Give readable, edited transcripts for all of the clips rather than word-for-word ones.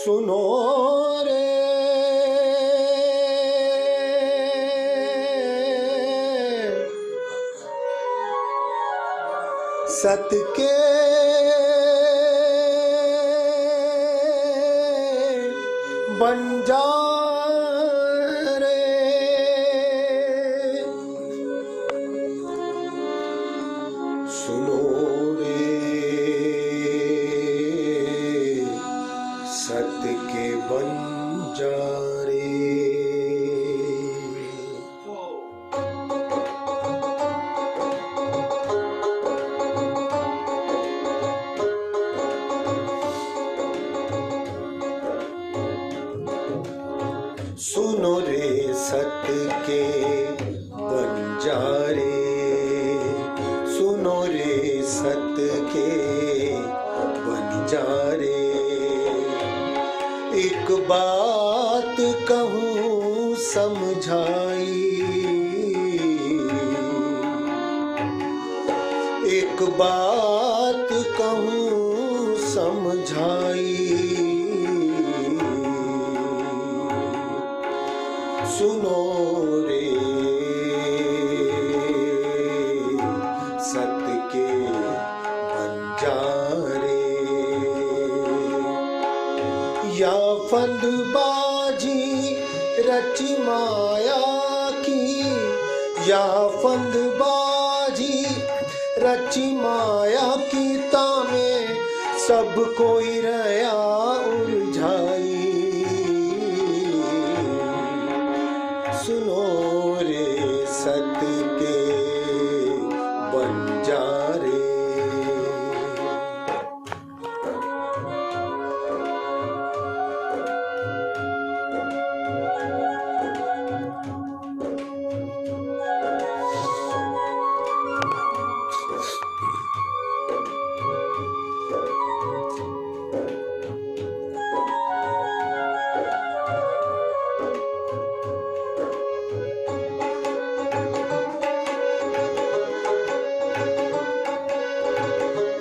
सुनो रे सत के बंजारे सुनो रे सत के बंजारे सुनो रे सत के बंजारे सुनो रे सत के बंजारे एक बात कहूँ समझाई एक बात कहूँ समझाई सुनो रे सत के बंजारे या फंदबाजी रची माया की या फंदबाजी रची माया की तामे सब कोई रया उलझाई सुनो रे सत के बंजारे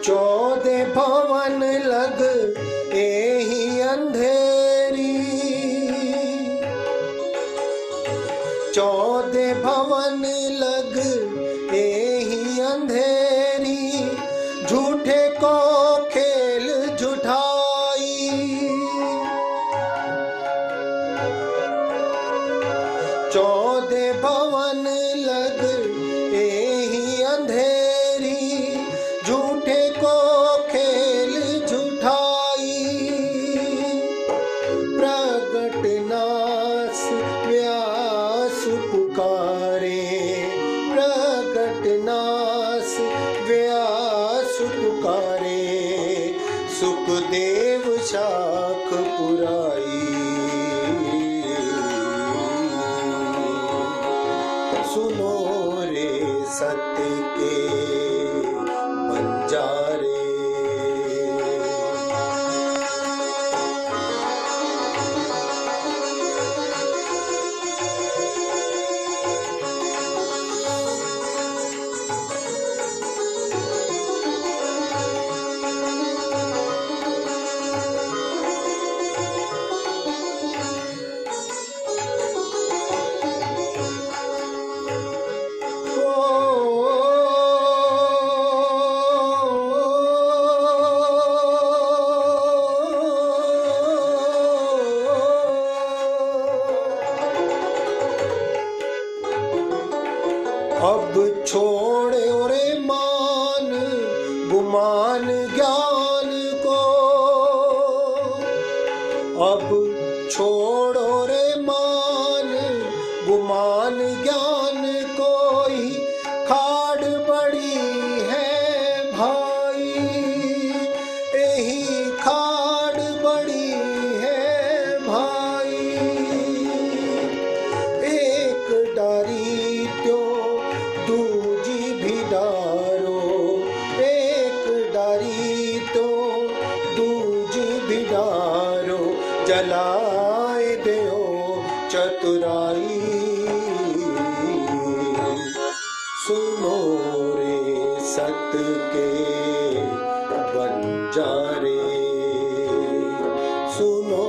चौदह भवन लग एही अंधेरी चौदह भवन लग एही अंधेरी झूठे को खेल झुठाई चौदह भवन लग एही अंधेरी झूठे को खेल झूठाई प्रगट नास व्यास पुकारे प्रगट नास व्यास पुकारे सुखदेव शाख पुराई सुनो रे सत के बंजारे अब छोड़ो रे मान गुमान ज्ञान को अब छोड़ो रे मान गुमान ज्ञान कोई खाड़ बड़ी है भाई यही खाड़ बड़ी है भाई एक डारी त्यों दूजी भी डारो एक डारी तो दूजी भी डारो जलाए दो चतुराई सुनो रे सत के बंजारे सुनो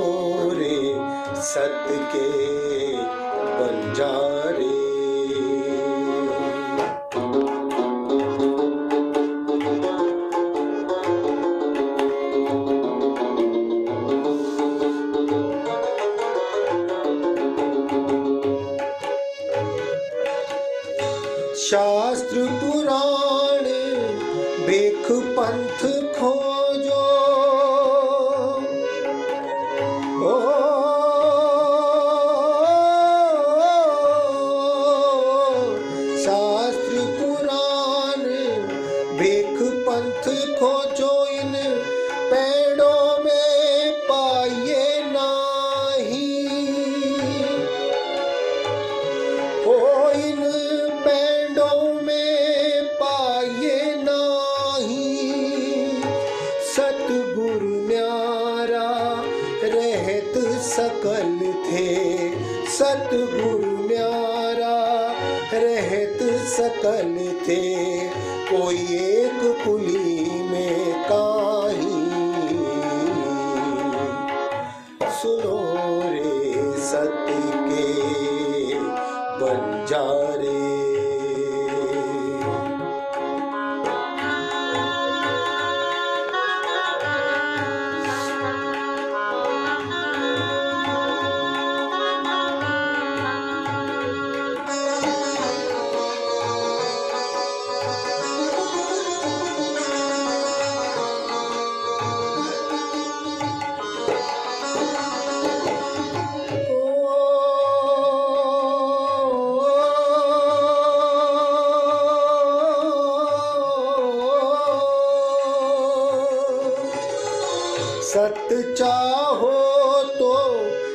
शास्त्र पुराण बेख पंथ खोजो। ओ शास्त्र पुराण बेख पंथ खोजो, इन पेड़ों में पाइए नाही। ओ इन पेड़ों में पाइए नाही। सतगुरु न्यारा रहत सकल थे, सतगुरु न्यारा रहत सकल थे। कोई एक कुली में काही, सुनो रे सत्य के बंजारे। सत्य चाहो तो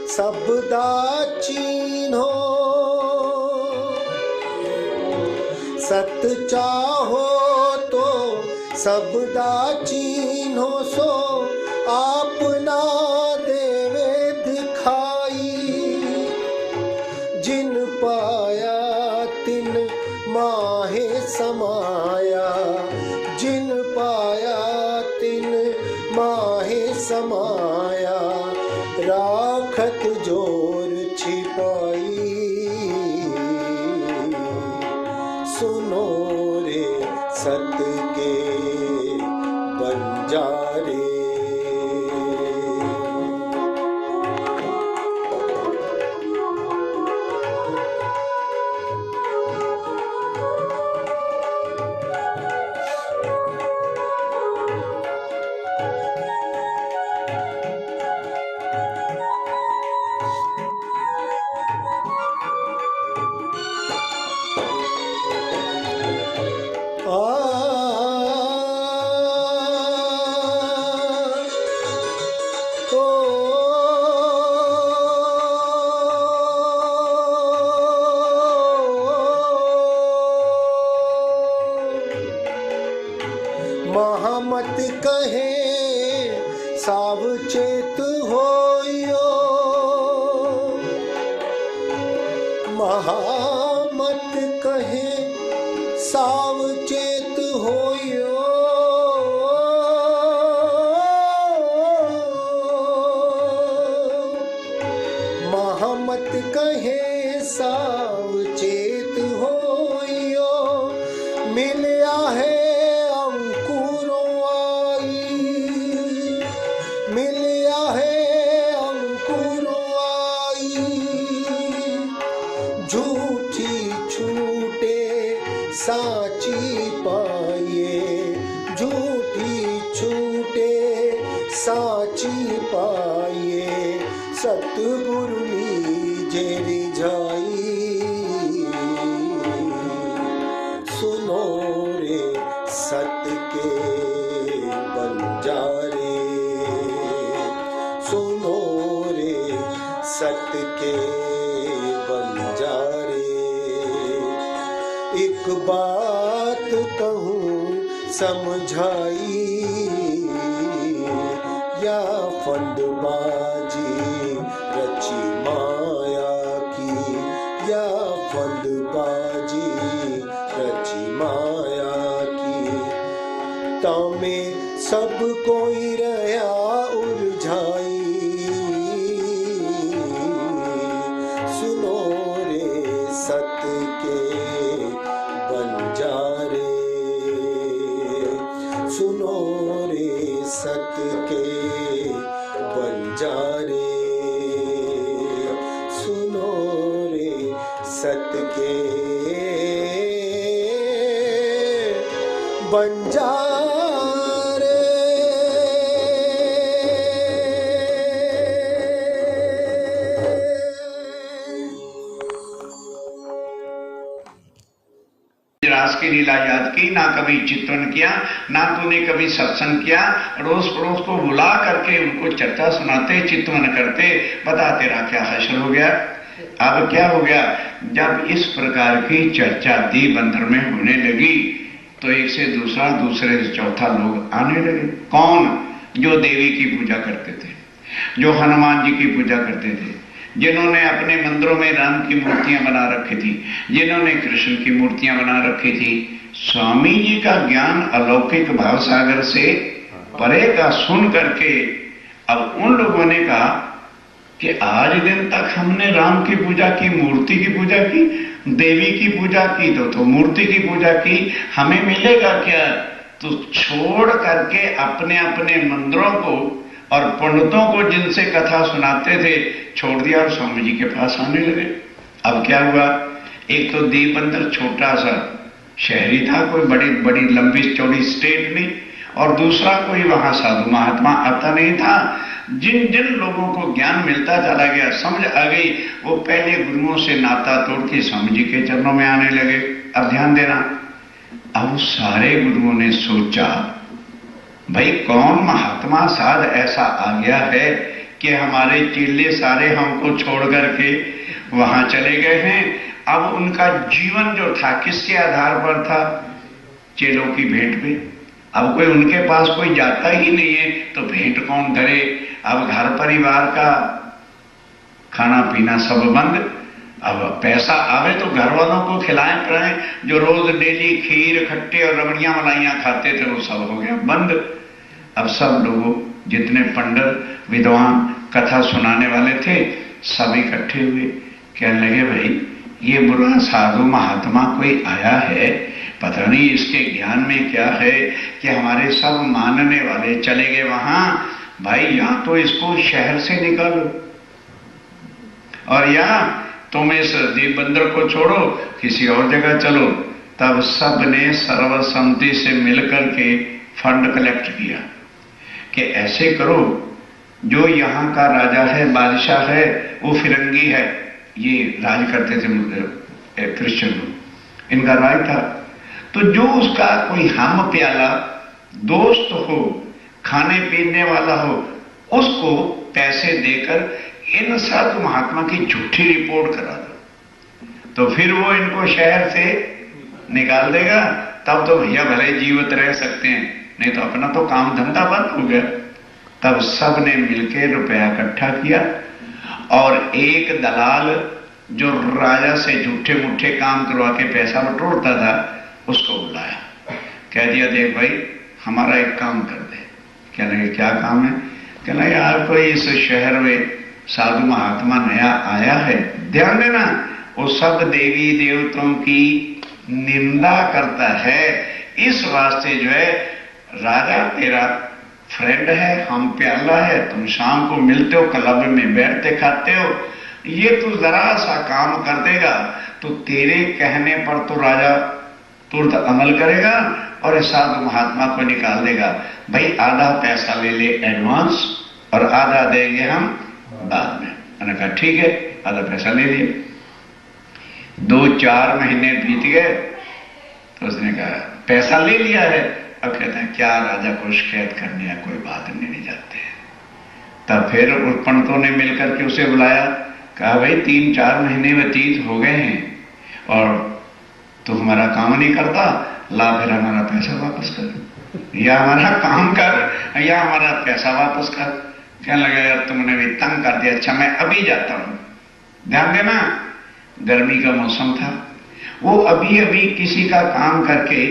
सबदा चीन्हो, सत्य चाहो तो सबदा चीन्हो। सो आपना देवे दिखाई, जिन पाया तिन माहे समाया, जिन पाया तिन माहे समाया। राखत जोर छिपाई, सुनो रे सत्य के बंजारे। महामत कहे सावचेत होयो, महामत कहे सावचेत होयो। महामत कहे सावचेत होयो। मिलया है मिलया है अंकुरों आई। झूठी छूटे साची पाए, झूठी छूटे साची पाए। सतगुरु लीजे रिझाई, सुनो रे सत्य के बंजारे। सुनो रे सत्य के बंजारे। एक बात कहूँ समझाई, या फंदबाजी रची माया की, या फंदबाजी रची माया की। तामे सब कोई रया उलझाई, सुनो रे सत्य के बंजारे। सुनो रे सत्य के बंजारे। सुनो रे सत्य के बंजारे रास की लीला याद की, ना कभी चित्रण किया, ना तूने कभी सत्संग किया। रोज पड़ोस को बुला करके उनको चर्चा सुनाते, चित्रण करते, बता तेरा क्या हासिल हो गया। अब क्या हो गया, जब इस प्रकार की चर्चा दी बंदर में होने लगी तो एक से दूसरा, दूसरे से चौथा लोग आने लगे। कौन? जो देवी की पूजा करते थे, जो हनुमान जी की पूजा करते थे, जिन्होंने अपने मंदिरों में राम की मूर्तियां बना रखी थी, जिन्होंने कृष्ण की मूर्तियां बना रखी थी। स्वामी जी का ज्ञान अलौकिक भाव सागर से परे का सुन करके अब उन लोगों ने कहा कि आज दिन तक हमने राम की पूजा की, मूर्ति की पूजा की, देवी की पूजा की, तो मूर्ति की पूजा की, हमें मिलेगा क्या? तो छोड़ करके अपने अपने मंदिरों को और पंडितों को जिनसे कथा सुनाते थे छोड़ दिया और स्वामी जी के पास आने लगे। अब क्या हुआ, एक तो दीप बंदर छोटा सा शहरी था, कोई बड़ी बड़ी लंबी चौड़ी स्टेट नहीं, और दूसरा कोई वहां साधु महात्मा आता नहीं था। जिन जिन लोगों को ज्ञान मिलता चला गया, समझ आ गई, वो पहले गुरुओं से नाता तोड़ के स्वामी जी के चरणों में आने लगे। अब ध्यान देना, अब सारे गुरुओं ने सोचा भाई कौन महात्मा साध ऐसा आ गया है कि हमारे चेले सारे हमको छोड़ करके वहां चले गए हैं। अब उनका जीवन जो था किसके आधार पर था? चेलों की भेंट पे। अब कोई उनके पास कोई जाता ही नहीं है तो भेंट कौन करे? अब घर परिवार का खाना पीना सब बंद। अब पैसा आवे तो घर वालों को खिलाएं पिलाएं, जो रोज डेली खीर खट्टे और रबड़ियां मलाइयां खाते थे वो सब हो गया बंद। अब सब लोगों, जितने पंडित विद्वान कथा सुनाने वाले थे, सब इकट्ठे हुए, कहने लगे भाई ये बुरा साधु महात्मा कोई आया है, पता नहीं इसके ज्ञान में क्या है कि हमारे सब मानने वाले चले गए वहां। भाई या तो इसको शहर से निकालो और या तुम इस दीप बंदर को छोड़ो, किसी और जगह चलो। तब सब ने सर्वसम्मति से मिलकर के फंड कलेक्ट किया कि ऐसे करो, जो यहाँ का राजा है, बादशाह है, वो फिरंगी है, ये राज करते थे क्रिश्चियन लोग, इनका राज था। तो जो उसका कोई हम प्याला दोस्त हो, खाने पीने वाला हो, उसको पैसे देकर इन साधु महात्मा की झूठी रिपोर्ट करा दो, तो फिर वो इनको शहर से निकाल देगा। तब तो भैया भले जीवित रह सकते हैं, नहीं तो अपना तो काम धंधा बंद हो गया। तब सब ने मिलकर रुपया इकट्ठा किया और एक दलाल जो राजा से झूठे मुठ्ठे काम करवा के पैसा बटोरता था उसको बुलाया, कह दिया देख भाई हमारा एक काम कर दे। कहने लगे क्या काम है? कहना यार कोई इस शहर में साधु महात्मा नया आया है, ध्यान देना, वो सब देवी देवताओं की निंदा करता है, इस वास्ते जो है राजा तेरा फ्रेंड है, हम प्याला है, तुम शाम को मिलते हो, क्लब में बैठते खाते हो, ये तू जरा सा काम कर देगा तो तेरे कहने पर तो राजा तुरंत अमल करेगा और इस साधु महात्मा को निकाल देगा। भाई आधा पैसा ले ले एडवांस और आधा देंगे हम बाद में। मैंने कहा ठीक है, आधा पैसा ले लिया। 2-4 महीने बीत गए तो उसने कहा पैसा ले लिया है। अब कहते हैं क्या राजा को शिकायत करनी है, कोई बात नहीं जाते हैं। तब फिर उस पंडितों ने मिलकर के उसे बुलाया, कहा भाई 3-4 महीने व्यतीत हो गए हैं और तू हमारा काम नहीं करता, ला फिर हमारा पैसा वापस कर, या हमारा काम कर या हमारा पैसा वापस कर। कहने लगा यार तुमने भी तंग कर दिया, अच्छा मैं अभी जाता हूं। ध्यान देना, गर्मी का मौसम था, वो अभी अभी किसी का काम करके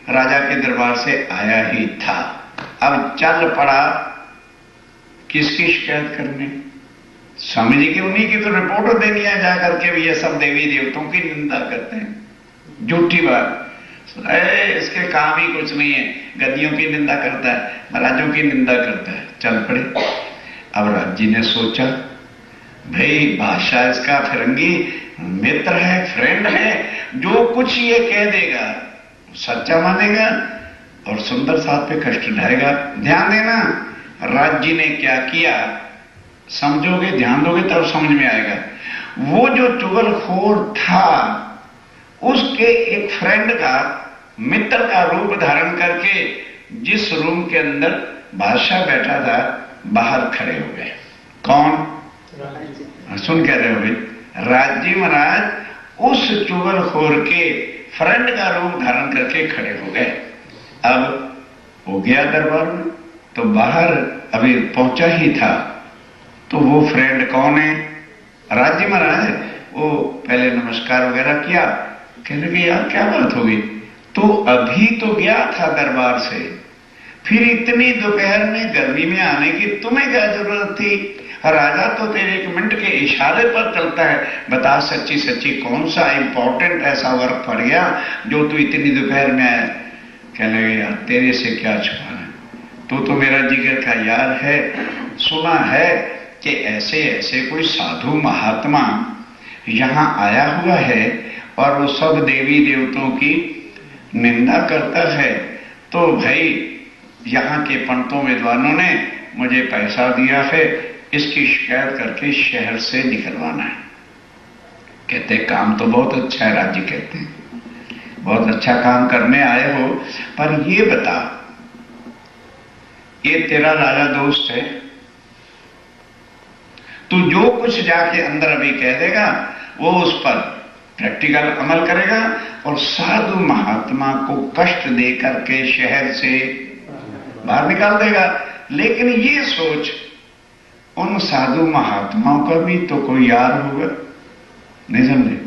राजा के दरबार से आया ही था। अब चल पड़ा किसकी शिकायत करने? स्वामी जी की, उन्हीं की तो रिपोर्ट देनी है जाकर के, ये सब देवी देवताओं की निंदा करते हैं, झूठी बात, इसके काम ही कुछ नहीं है, गद्दियों की निंदा करता है, महाराजों की निंदा करता है। चल पड़े। अब राज जी ने सोचा भाई बादशाह इसका फिरंगी मित्र है, फ्रेंड है, जो कुछ ये कह देगा सच्चा मानेगा। और सुंदर साथ पे कष्ट ढाएगा। ध्यान देना, राज्य ने क्या किया, समझोगे, ध्यान दोगे तब समझ में आएगा। वो जो चुगलखोर था, उसके एक फ्रेंड का, मित्र का रूप धारण करके जिस रूम के अंदर बादशाह बैठा था, बाहर खड़े हो गए। कौन? सुन कह रहे हो भाई? राज्य महाराज उस चुगलखोर के फ्रेंड का रूप धारण करके खड़े हो गए। अब वो गया दरबार में, तो बाहर अभी पहुंचा ही था, तो वो फ्रेंड कौन है? राज्य महाराज। वो पहले नमस्कार वगैरह किया, कहने लगे यार क्या बात हो गई, तो अभी तो गया था दरबार से, फिर इतनी दोपहर में गर्मी में आने की तुम्हें क्या जरूरत थी? राजा तो तेरे 1 मिनट के इशारे पर चलता है। बता सच्ची सच्ची कौन सा इंपॉर्टेंट ऐसा वर्क पड़ गया जो तू इतनी दोपहर में आया? कहने लगे यार तेरे से क्या छुपाना, तू तो मेरा जिगर का यार है। सुना है कि ऐसे ऐसे कोई साधु महात्मा यहां आया हुआ है और वो सब देवी देवताओं की निंदा करता है, तो भाई यहां के पंडितों विद्वानों ने मुझे पैसा दिया है, इसकी शिकायत करके शहर से निकलवाना है। कहते काम तो बहुत अच्छा है, राज्य कहते हैं बहुत अच्छा काम करने आए हो, पर ये बता, ये तेरा राजा दोस्त है, तू जो कुछ जाके अंदर अभी कह देगा वो उस पर प्रैक्टिकल अमल करेगा और साधु महात्मा को कष्ट दे करके शहर से बाहर निकाल देगा। लेकिन ये सोच, उन साधु महात्माओं का भी तो कोई यार होगा, नहीं समझे?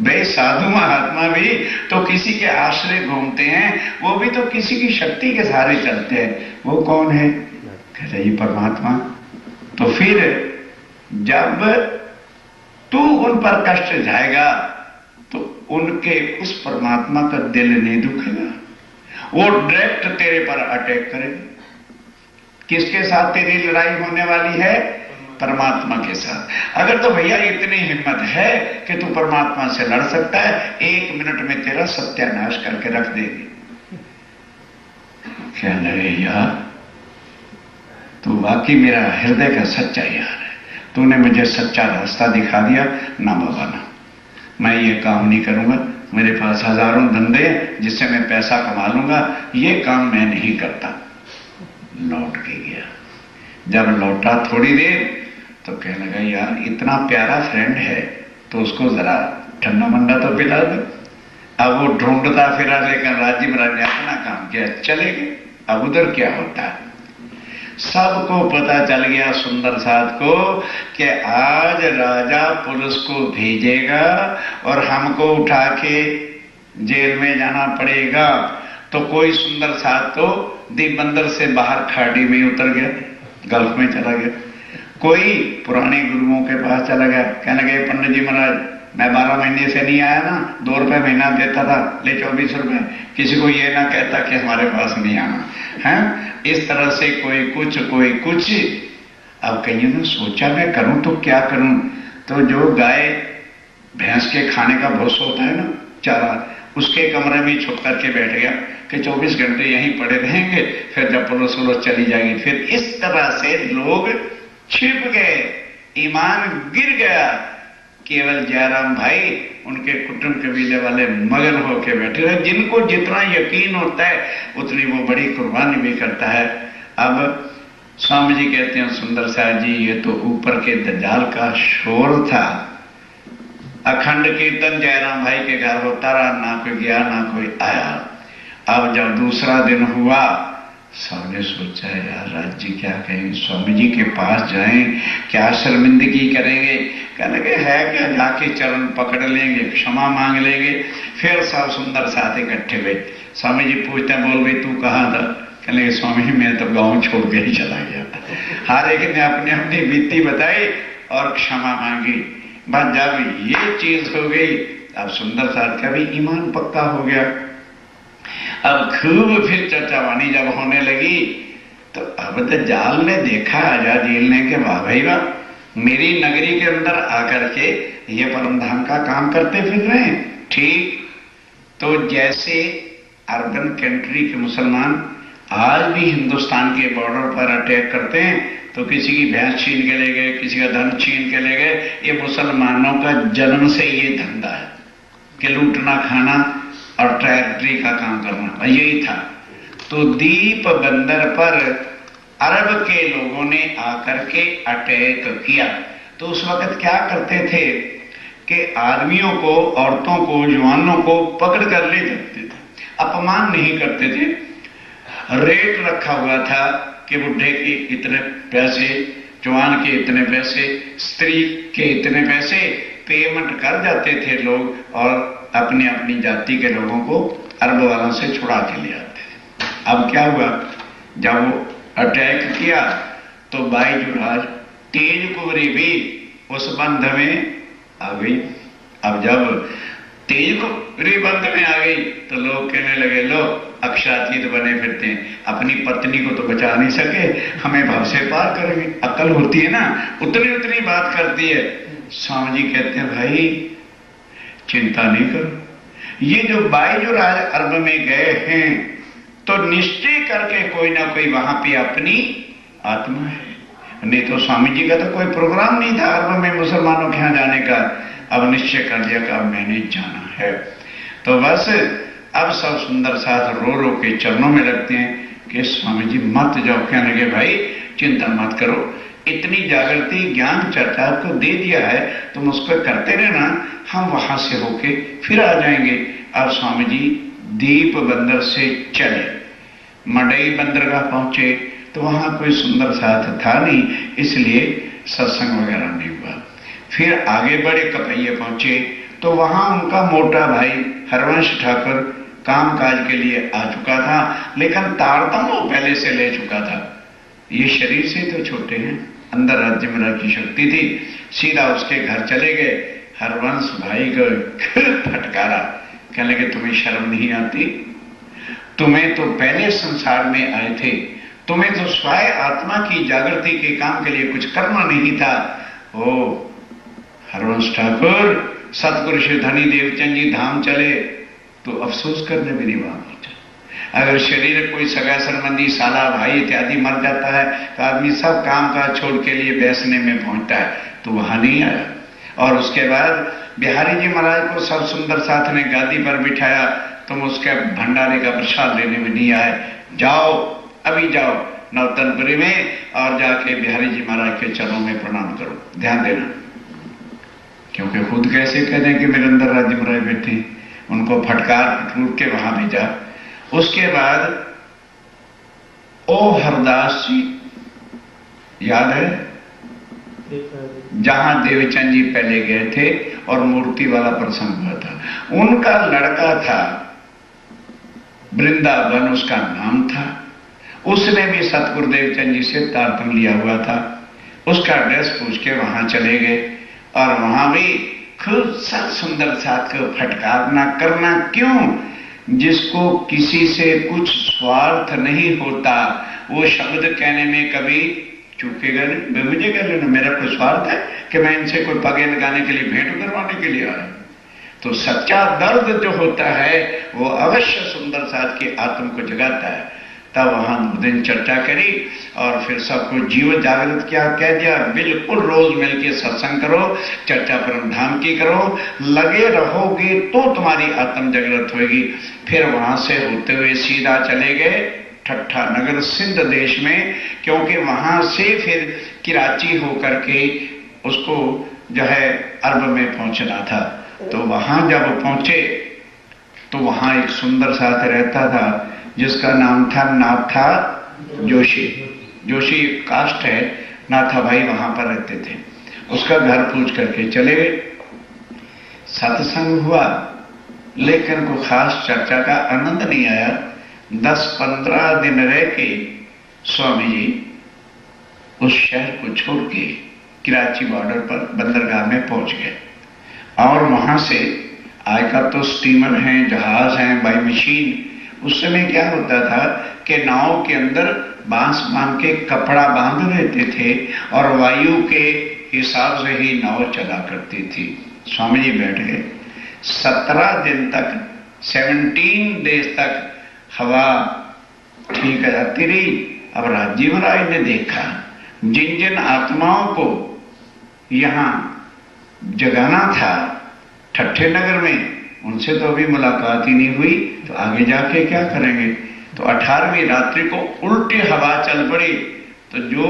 भाई साधु महात्मा भी तो किसी के आश्रय घूमते हैं, वो भी तो किसी की शक्ति के सहारे चलते हैं। वो कौन है? कहते ये परमात्मा। तो फिर जब तू उन पर कष्ट जाएगा तो उनके उस परमात्मा का दिल नहीं दुखेगा, वो डायरेक्ट तेरे पर अटैक करेगा। किसके साथ तेरी लड़ाई होने वाली है? परमात्मा के साथ। अगर तो भैया इतनी हिम्मत है कि तू परमात्मा से लड़ सकता है, 1 मिनट में तेरा सत्यानाश करके रख देगी। कहने लगे यार तू वाकई मेरा हृदय का सच्चा यार है, तूने मुझे सच्चा रास्ता दिखा दिया। ना बाबा ना, मैं ये काम नहीं करूंगा, मेरे पास हजारों धंधे जिससे मैं पैसा कमा लूंगा, ये काम मैं नहीं करता। लौट के गया। जब लौटा थोड़ी देर तो कहने लगा यार इतना प्यारा फ्रेंड है तो उसको जरा ठंडा मंडा तो पिला दो। अब वो ढूंढता फिरा, लेकिन राज्य महाराज ने अपना काम किया, चले गए। अब उधर क्या होता है, सबको पता चल गया सुंदर साथ को कि आज राजा पुलिस को भेजेगा और हमको उठा के जेल में जाना पड़ेगा। तो कोई सुंदर साथ तो दीपबंदर से बाहर खाड़ी में उतर गया, गल्फ में चला गया। कोई पुराने गुरुओं के पास चला गया, कहने लगे पंडित जी महाराज मैं 12 महीने से नहीं आया ना, 2 रुपए महीना देता था, ले 24 रुपए। किसी को ये ना कहता कि हमारे पास नहीं आना है। इस तरह से कोई कुछ कोई कुछ। अब कईयों ने सोचा मैं करूं तो क्या करूं, तो जो गाय भैंस के खाने का भूसा होता है ना, चारा, उसके कमरे में छुप करके बैठ गया कि 24 घंटे यहीं पड़े रहेंगे, फिर जब पुलिस चली जाएगी। फिर इस तरह से लोग छिप गए, ईमान गिर गया। केवल जयराम भाई उनके कुटुंब कबीले वाले मगन होकर बैठे रहे। जिनको जितना यकीन होता है उतनी वो बड़ी कुर्बानी भी करता है। अब स्वामी जी कहते हैं सुंदर साहब जी ये तो ऊपर के दज्जाल का शोर था। अखंड कीर्तन जयराम भाई के घर होता रहा, ना कोई गया ना कोई आया। अब जब दूसरा दिन हुआ, सबने सोचा यार राज्य क्या कहेंगे, स्वामी जी के पास जाएं, क्या शर्मिंदगी करेंगे। कहने लगे है क्या, जाके चरण पकड़ लेंगे, क्षमा मांग लेंगे। फिर सब सुंदर साथ इकट्ठे हुए। स्वामी जी पूछते हैं बोल भाई तू कहाँ था? कहने लगे स्वामी जी मैं तो गाँव छोड़ के ही चला गया। हर एक ने अपनी अपनी बीती बताई और क्षमा मांगी। बस जब ये चीज हो गई, अब सुंदर साथ का भी ईमान पक्का हो गया। अब खूब फिर चर्चावानी जब होने लगी तो अब दज्जाल ने देखा अजाजील ने कि वाह भाई वाह, मेरी नगरी के अंदर आकर के ये परमधाम का काम करते फिर रहे हैं। ठीक, तो जैसे अर्बन कंट्री के मुसलमान आज भी हिंदुस्तान के बॉर्डर पर अटैक करते हैं, तो किसी की भैंस छीन के ले गए, किसी का धन छीन के ले गए। ये मुसलमानों का जन्म से ये धंधा है कि लूटना, खाना और ट्रैक्टरी का काम करना, यही था। तो दीप बंदर पर अरब के लोगों ने आकर के अटैक किया। तो उस वक्त क्या करते थे कि आदमियों को, औरतों को, जवानों को पकड़ कर ले जाते थे, अपमान नहीं करते थे। रेट रखा हुआ था कि बुढ़े के इतने पैसे, जवान के इतने पैसे, स्त्री के इतने पैसे पेमेंट कर जाते थे लोग, और अपनी अपनी जाति के लोगों को अरब वालों से छुड़ा के ले आते थे। अब क्या हुआ, जब वो अटैक किया तो बाईजुराज तेज कुंवरी भी उस बंध में आ गई। अब जब तेज कुंवरी बंध में आ गई तो लोग कहने लगे, लो अक्षातीत बने फिरते हैं, अपनी पत्नी को तो बचा नहीं सके, हमें भव से पार करेंगे। अकल होती है ना, उतनी उतनी बात करती है। स्वामी जी कहते हैं, भाई चिंता नहीं करो, ये जो बाईजुराज अरब में गए हैं तो निश्चय करके कोई ना कोई वहां पे अपनी आत्मा है। नहीं तो स्वामी जी का तो कोई प्रोग्राम नहीं था अरब में मुसलमानों के यहां जाने का। अब निश्चय कर लिया कि अब मैंने जाना है। तो बस अब सब सुंदर साथ रो रो के चरणों में लगते हैं कि स्वामी जी मत जाओ। कहने लगे, भाई चिंता मत करो, इतनी जागृति ज्ञान चर्चा को दे दिया है, तुम उसको करते रहना, हम वहां से होके फिर आ जाएंगे। अब स्वामी जी दीप बंदर से चले, मडई बंदरगाह पहुंचे तो वहां कोई सुंदर साथ था नहीं, इसलिए सत्संग वगैरह नहीं हुआ। फिर आगे बड़े कपैये पहुंचे तो वहां उनका मोटा भाई हरवंश ठाकुर कामकाज के लिए आ चुका था, लेकिन तारतम वो पहले से ले चुका था। ये शरीर से तो छोटे हैं, अंदर राज्य में की शक्ति थी। सीधा उसके घर चले गए, हरवंश भाई को फटकारा, कहने लगे तुम्हें शर्म नहीं आती, तुम्हें तो पहले संसार में आए थे, तुम्हें तो स्वयं आत्मा की जागृति के काम के लिए कुछ करना नहीं था। ओ हरवंश ठाकुर, सतगुरु श्री धनी देवचंद जी धाम चले तो अफसोस करने भी नहीं वहां पहुंचा। अगर शरीर कोई सगा संबंधी, साला भाई इत्यादि मर जाता है तो आदमी सब काम काज छोड़ के लिए बैसने में पहुंचता है, तो वहां नहीं आया। और उसके बाद बिहारी जी महाराज को सब सुंदर साथ ने गादी पर बिठाया, तुम उसके भंडारे का प्रसाद लेने में नहीं आए, जाओ अभी जाओ नौतनपुरी में और जाके बिहारी जी महाराज के चरणों में प्रणाम करो। ध्यान देना, क्योंकि खुद कैसे कह दें कि मेरे अंदर राज्य महाराज बैठे, उनको फटकार फूट के वहां भेजा। उसके बाद ओ हरदास जी, याद है जहां देवचंद जी पहले गए थे और मूर्ति वाला प्रसंग हुआ था, उनका लड़का था वृंदावन, उसका नाम था, उसने भी सतगुरु देवचंद जी से तारतम लिया हुआ था। उसका एड्रेस पूछ के वहां चले गए और वहां भी खूब सब सुंदर साथ को फटकारना करना। क्यों? जिसको किसी से कुछ स्वार्थ नहीं होता वो शब्द कहने में कभी चूकेगा नहीं। मुझे कह लेना, मेरा कोई स्वार्थ है कि मैं इनसे कोई पगे लगाने के लिए, भेंट करवाने के लिए आया। तो सच्चा दर्द जो होता है वो अवश्य सुंदर साथ की आत्म को जगाता है। तब वहां दिन चर्चा करी और फिर सबको जीवन जागृत क्या कह दिया, बिल्कुल रोज मिलके सत्संग करो, चर्चा परम धाम की करो, लगे रहोगे तो तुम्हारी आत्म जागृत होगी। फिर वहां से होते हुए सीधा चले गए ठट्ठा नगर सिंध देश में, क्योंकि वहां से फिर कराची होकर के उसको जो है अरब में पहुंचना था। तो वहां जब पहुंचे तो वहां एक सुंदर साथ रहता था जिसका नाम था नाथा जोशी। जोशी कास्ट है, नाथा भाई वहां पर रहते थे। उसका घर पूछ करके चले गए। सत्संग हुआ लेकिन कोई खास चर्चा का आनंद नहीं आया। 10-15 दिन रह के स्वामी जी उस शहर को छोड़ के कराची बॉर्डर पर बंदरगाह में पहुंच गए। और वहां से आजकल तो स्टीमर हैं, जहाज हैं, बाई मशीन। उस समय क्या होता था कि नाव के अंदर बांस बांध के कपड़ा बांध देते थे और वायु के हिसाब से ही नाव चला करती थी। स्वामी जी बैठ गए। 17 दिन तक, 17 डेज तक हवा ठीक जाती रही। अब राजी महाराज ने देखा जिन जिन आत्माओं को यहां जगाना था ठट्ठे नगर में, उनसे तो अभी मुलाकात ही नहीं हुई, तो आगे जाके क्या करेंगे। तो 18वीं रात्रि को उल्टी हवा चल पड़ी। तो जो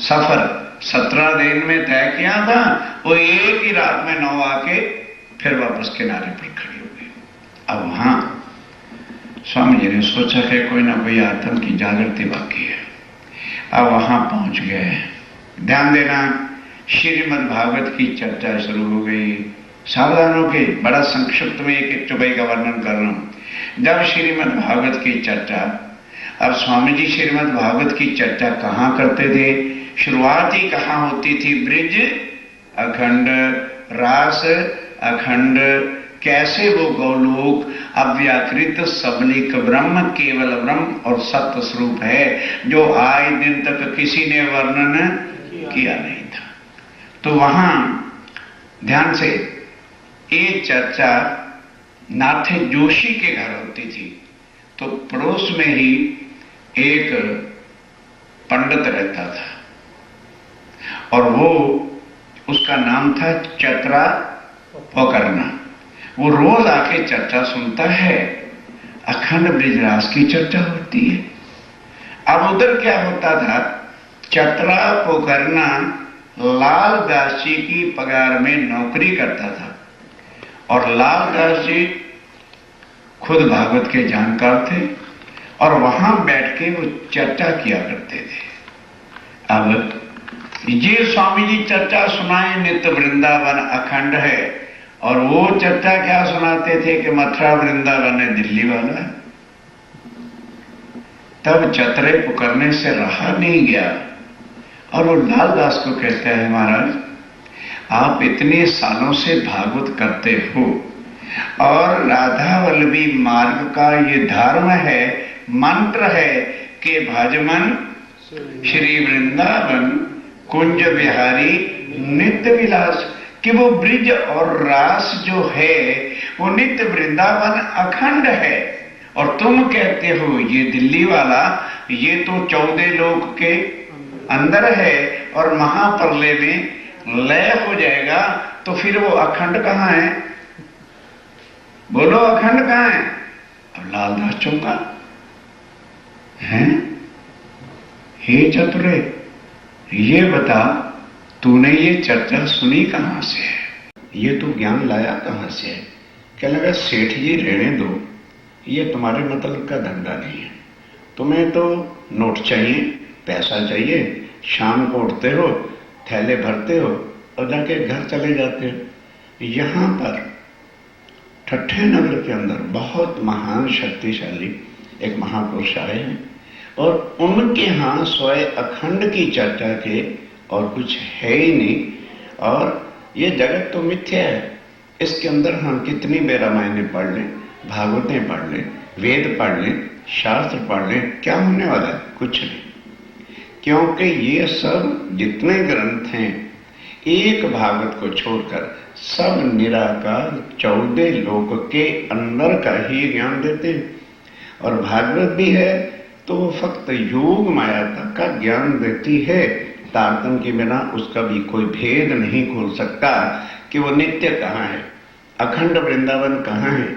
सफर 17 दिन में तय किया था वो एक ही रात में 9 आके फिर वापस किनारे पर खड़ी हो गई। अब वहां स्वामी जी ने सोचा कि कोई ना कोई आत्मा की जागृति बाकी है। अब वहां पहुंच गए। ध्यान देना, श्रीमद् भागवत की चर्चा शुरू हो गई। सावधान होके बड़ा संक्षिप्त में एक चौपाई का वर्णन कर रहा हूं। जब श्रीमद् भागवत की चर्चा, अब स्वामी जी श्रीमद् भागवत की चर्चा कहां करते थे, शुरुआत ही कहां होती थी, ब्रिज अखंड, रास अखंड, कैसे वो गौलोक अव्याकृत सबलिक ब्रह्म केवल ब्रह्म और सत्य स्वरूप है, जो आज दिन तक किसी ने वर्णन किया नहीं था। तो वहां ध्यान से ये चर्चा नाथे जोशी के घर होती थी। तो पड़ोस में ही एक पंडित रहता था और वो, उसका नाम था चतरा पोकरना। वो रोज आके चर्चा सुनता है। अखंड ब्रिजराज की चर्चा होती है। अब उधर क्या होता था, चतरा पोकरना लाल दास जी की पगार में नौकरी करता था और लाल दास जी खुद भागवत के जानकार थे और वहां बैठ के वो चर्चा किया करते थे। अब ये स्वामी जी चर्चा सुनाए, नित्य वृंदावन अखंड है, और वो चर्चा क्या सुनाते थे कि मथुरा वृंदावन है दिल्ली वाला है। तब चतरे पुकारने से रहा नहीं गया और वो लालदास को कहता है, महाराज आप इतने सालों से भागवत करते हो और राधा वल्लभी मार्ग का ये धर्म है, मंत्र है कि भजमन श्री वृंदावन कुंज बिहारी नित्य विलास, कि वो ब्रिज और रास जो है वो नित्य वृंदावन अखंड है। और तुम कहते हो ये दिल्ली वाला, ये तो 14 लोक के अंदर है और महाप्रलय में लय हो जाएगा, तो फिर वो अखंड कहां है? बोलो अखंड कहां है? अब लालदास चौंका, हैं? हे चतुरे, ये बता तूने ये चर्चा सुनी कहां से है, ये तू ज्ञान लाया कहां से है? क्या लगा सेठ जी रहने दो, ये तुम्हारे मतलब का धंधा नहीं है। तुम्हें तो नोट चाहिए, पैसा चाहिए, शाम को उठते हो, थैले भरते हो और जाके घर चले जाते हो। यहां पर ठट्ठे नगर के अंदर बहुत महान शक्तिशाली एक महापुरुष आए हैं और उनके यहां स्वयं अखंड की चर्चा के और कुछ है ही नहीं, और ये जगत तो मिथ्या है। इसके अंदर हम कितनी भी रामायणें पढ़ लें, भागवतें पढ़ लें, वेद पढ़ लें, शास्त्र पढ़ लें, क्या होने वाला है? कुछ नहीं, क्योंकि ये सब जितने ग्रंथ हैं एक भागवत को छोड़कर सब निराकार 14 लोक के अंदर का ही ज्ञान देते हैं। और भागवत भी है तो वो फक्त योग माया तक का ज्ञान देती है, तारतम्य के बिना उसका भी कोई भेद नहीं खोल सकता कि वो नित्य कहाँ है, अखंड वृंदावन कहाँ है,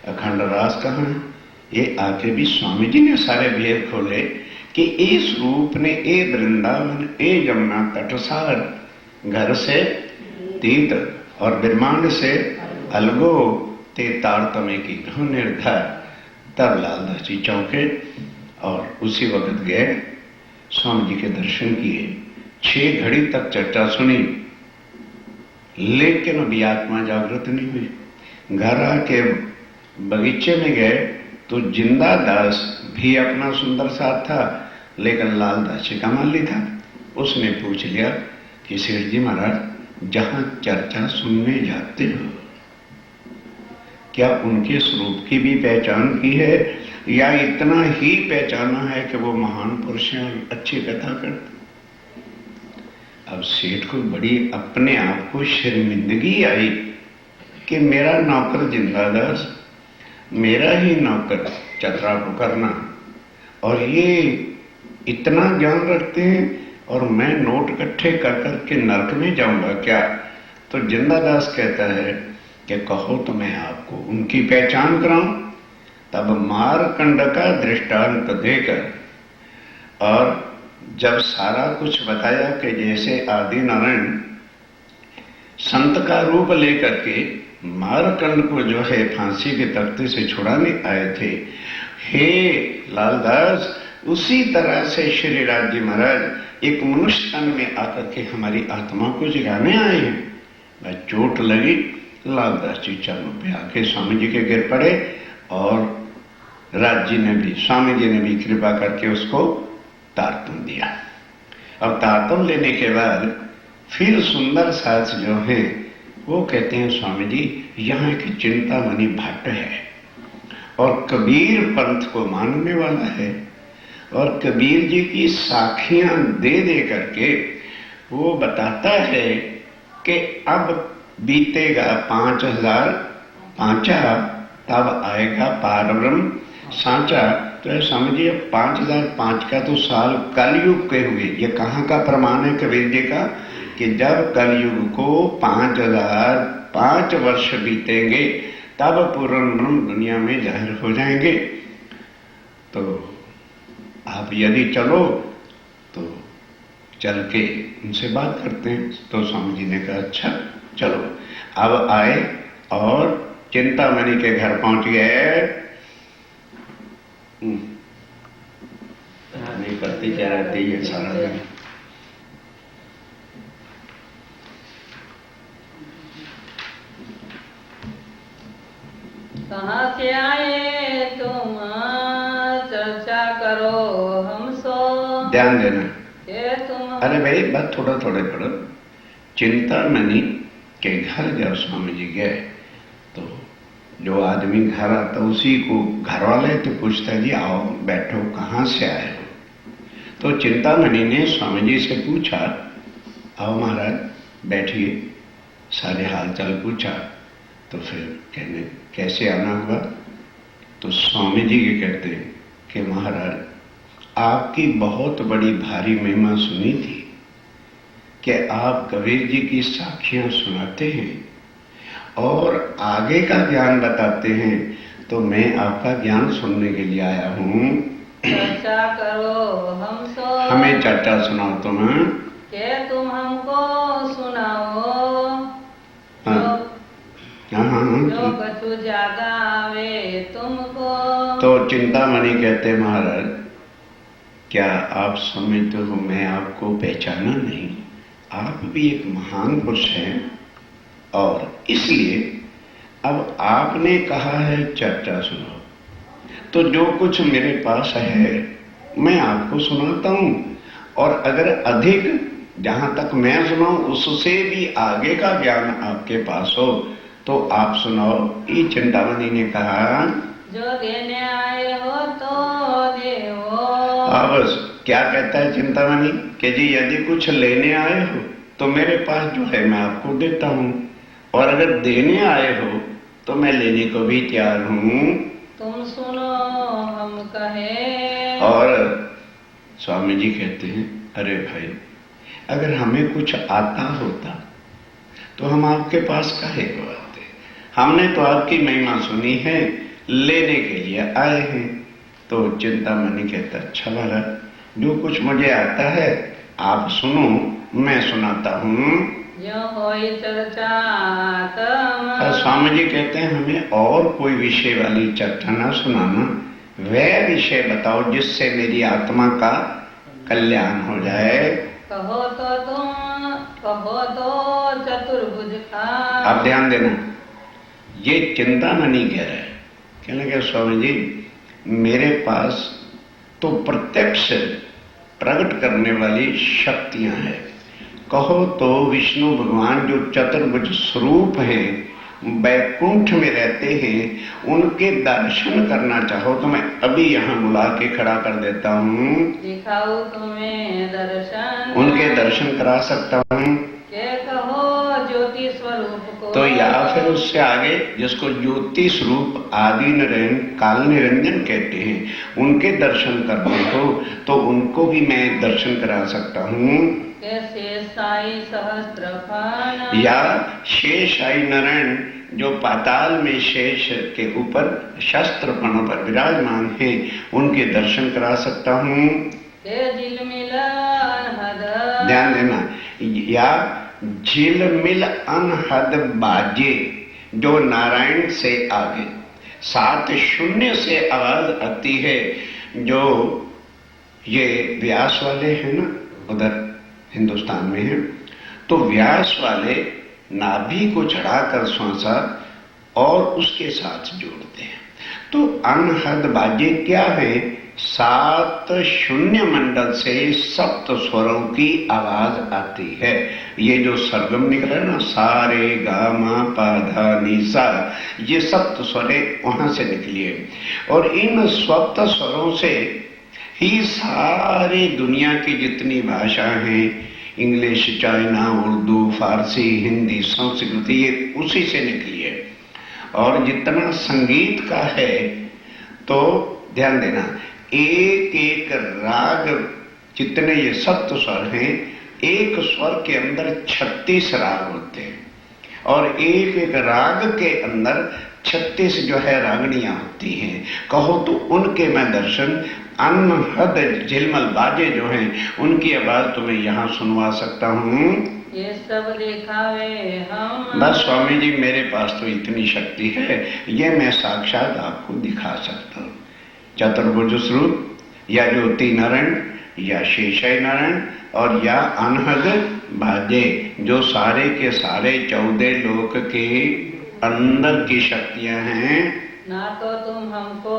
अखंड रास कहाँ है। ये आके भी स्वामी जी ने सारे भेद खोले कि इस रूप ने ए वृंदावन ए यमुना तटसार, घर से तीत और ब्रह्मांड से अलगो ते तारतम्य की घन निर्धार। तब लालदास जी चौंके और उसी वक्त गए, स्वामी जी के दर्शन किए, 6 घड़ी तक चर्चा सुनी, लेकिन अभी आत्मा जागृत नहीं हुई। घर आके बगीचे में गए तो जिंदा दास भी अपना सुंदर साथ था, लेकिन लालदास जी का माली था। उसने पूछ लिया कि सेठ जी महाराज जहां चर्चा सुनने जाते हो, क्या उनके स्वरूप की भी पहचान की है या इतना ही पहचाना है कि वो महान पुरुष हैं और अच्छी कथा करते? अब सेठ को बड़ी अपने आप को शर्मिंदगी आई कि मेरा नौकर जिंदादास मेरा ही नौकर चतरा को करना, और ये इतना ज्ञान रखते हैं और मैं नोट इकट्ठे कर करके नरक में जाऊंगा क्या? तो जिंदादास कहता है कि कहो तो मैं आपको उनकी पहचान कराऊं। तब मारकंड का दृष्टांत देकर और जब सारा कुछ बताया कि जैसे आदि नारायण संत का रूप लेकर के मारकंड को जो है फांसी के तख्ते से छुड़ाने आए थे, हे लालदास, उसी तरह से श्री राज जी महाराज एक मनुष्य तन में आकर के हमारी आत्मा को जगाने आए हैं। मैं चोट लगी, लालदास जी चरणों पे आके स्वामी जी के गिर पड़े और राज जी ने भी, स्वामी जी ने भी कृपा करके उसको तारतम दिया। अब तारतम लेने के बाद फिर सुंदर सास जो है वो कहते हैं, स्वामी जी यहाँ की चिंतामणि भट्ट है और कबीर पंथ को मानने वाला है, और कबीर जी की साखियां दे दे करके वो बताता है कि अब बीतेगा 5000 पांचा, तब आएगा पारब्रह्म सांचा। तो समझिए 5005 का तो साल कलयुग के हुए। ये कहाँ का प्रमाण है कबीर जी का? कि जब कलयुग को 5005 वर्ष बीतेंगे तब पूर्ण ब्रह्म दुनिया में जाहिर हो जाएंगे। तो आप यदि चलो तो चल के उनसे बात करते हैं। तो स्वामी जी ने कहा अच्छा चलो। अब आए और चिंतामणि के घर पहुंच गए। नहीं करती क्या रहती है सारा दिन। कहाँ से आए तुम, चर्चा करो हमसो। ध्यान देना। ये तुम। अरे भाई बात थोड़ा थोड़े पढ़ो। चिंतामणि के घर जब स्वामी जी गए तो जो आदमी घर आता उसी को घर वाले तो पूछता जी आओ बैठो, कहाँ से आए हो? तो चिंतामणि ने स्वामी जी से पूछा, आओ महाराज बैठिए, सारे हाल चाल पूछा। तो फिर कहने कैसे आना हुआ? तो स्वामी जी के कहते हैं कि महाराज आपकी बहुत बड़ी भारी महिमा सुनी थी कि आप कबीर जी की साखियां सुनाते हैं और आगे का ज्ञान बताते हैं, तो मैं आपका ज्ञान सुनने के लिए आया हूँ। चर्चा करो हमसो। हमें चर्चा सुनाओ तुम। के तुम हमको सुनाओ। हाँ जो कछु ज्यादा आवे तुमको। तो चिंतामणि कहते महाराज क्या आप समझते हो मैं आपको पहचाना नहीं? आप भी एक महान पुरुष हैं और इसलिए अब आपने कहा है चर्चा सुनो, तो जो कुछ मेरे पास है मैं आपको सुनाता हूं, और अगर अधिक जहां तक मैं सुनाऊं उससे भी आगे का ज्ञान आपके पास हो तो आप सुनाओ। ये चिंतामणि ने कहा जो देने आए हो तो देवो। हाँ बस क्या कहता है चिंतामणि कि जी यदि कुछ लेने आए हो तो मेरे पास जो है मैं आपको देता हूँ, और अगर देने आए हो तो मैं लेने को भी तैयार हूँ। तुम सुनो हम कहे। और स्वामी जी कहते हैं अरे भाई अगर हमें कुछ आता होता तो हम आपके पास काहे को आते? हमने तो आपकी महिमा सुनी है, लेने के लिए आए हैं। तो चिंतामणि कहता अच्छा महाराज जो कुछ मुझे आता है आप सुनो, मैं सुनाता हूँ। जो होई चर्चा स्वामी जी कहते हैं हमें और कोई विषय वाली चर्चा ना सुनाना, वह विषय बताओ जिससे मेरी आत्मा का कल्याण हो जाए। कहो तो तुम, कहो तो चतुर्भुज का। आप ध्यान देना, ये चिंतामणि कह रहे हैं, कहने लगे स्वामी जी मेरे पास तो प्रत्यक्ष प्रकट करने वाली शक्तियां हैं। कहो तो विष्णु भगवान जो चतुर्भुज स्वरूप है, बैकुंठ में रहते हैं, उनके दर्शन करना चाहो तो मैं अभी यहाँ बुला के खड़ा कर देता हूँ। दिखाओ तुम्हें दर्शन। उनके दर्शन करा सकता हूँ। के कहो ज्योति स्वरूप को। तो या फिर उससे आगे जिसको ज्योति स्वरूप आदि नारायण काल निरंजन कहते हैं, उनके दर्शन करने हो तो उनको भी मैं दर्शन करा सकता हूँ। शेषाई सहस्त्रफान, या शेष आई नारायण जो पाताल में शेष के ऊपर शस्त्रपणों पर विराजमान हैं, उनके दर्शन करा सकता हूँ। ध्यान देना, या झिलमिल अनहद बाजे जो नारायण से आगे 7 शून्य से आवाज आती है, जो ये व्यास वाले हैं ना, उधर हिंदुस्तान में है, तो व्यास वाले नाभि को चढ़ाकर श्वासा और उसके साथ जोड़ते हैं। तो अनहद बाजे क्या है? 7 शून्य मंडल से सप्त स्वरों की आवाज आती है। ये जो सरगम निकला है ना, सा रे गा मा पा धा नी सा, ये सप्त स्वरे वहां से निकली है। और इन सप्त स्वरों से ही सारी दुनिया की जितनी भाषा हैं, इंग्लिश, चाइना, उर्दू, फारसी, हिंदी, संस्कृत, ये उसी से निकली है। और जितना संगीत का है, तो ध्यान देना, एक एक राग, जितने ये सप्त स्वर हैं, एक स्वर के अंदर 36 राग होते हैं और एक एक राग के अंदर 36 जो है रागनियां होती हैं। कहो तो उनके मैं दर्शन अनहद झिलमिल बाजे जो हैं, उनकी आवाज तुम्हें यहाँ सुनवा सकता हूँ। ये सब दिखावे हम, बस स्वामी जी मेरे पास तो इतनी शक्ति है, ये मैं साक्षात आपको दिखा सकता हूँ। चतुर्भुज स्वरूप, या ज्योति नारायण, या शेषाई नारायण, और या अनहद बाजे जो सारे के सारे 14 लोक के अंदर की शक्तियां हैं। ना तो तुम हमको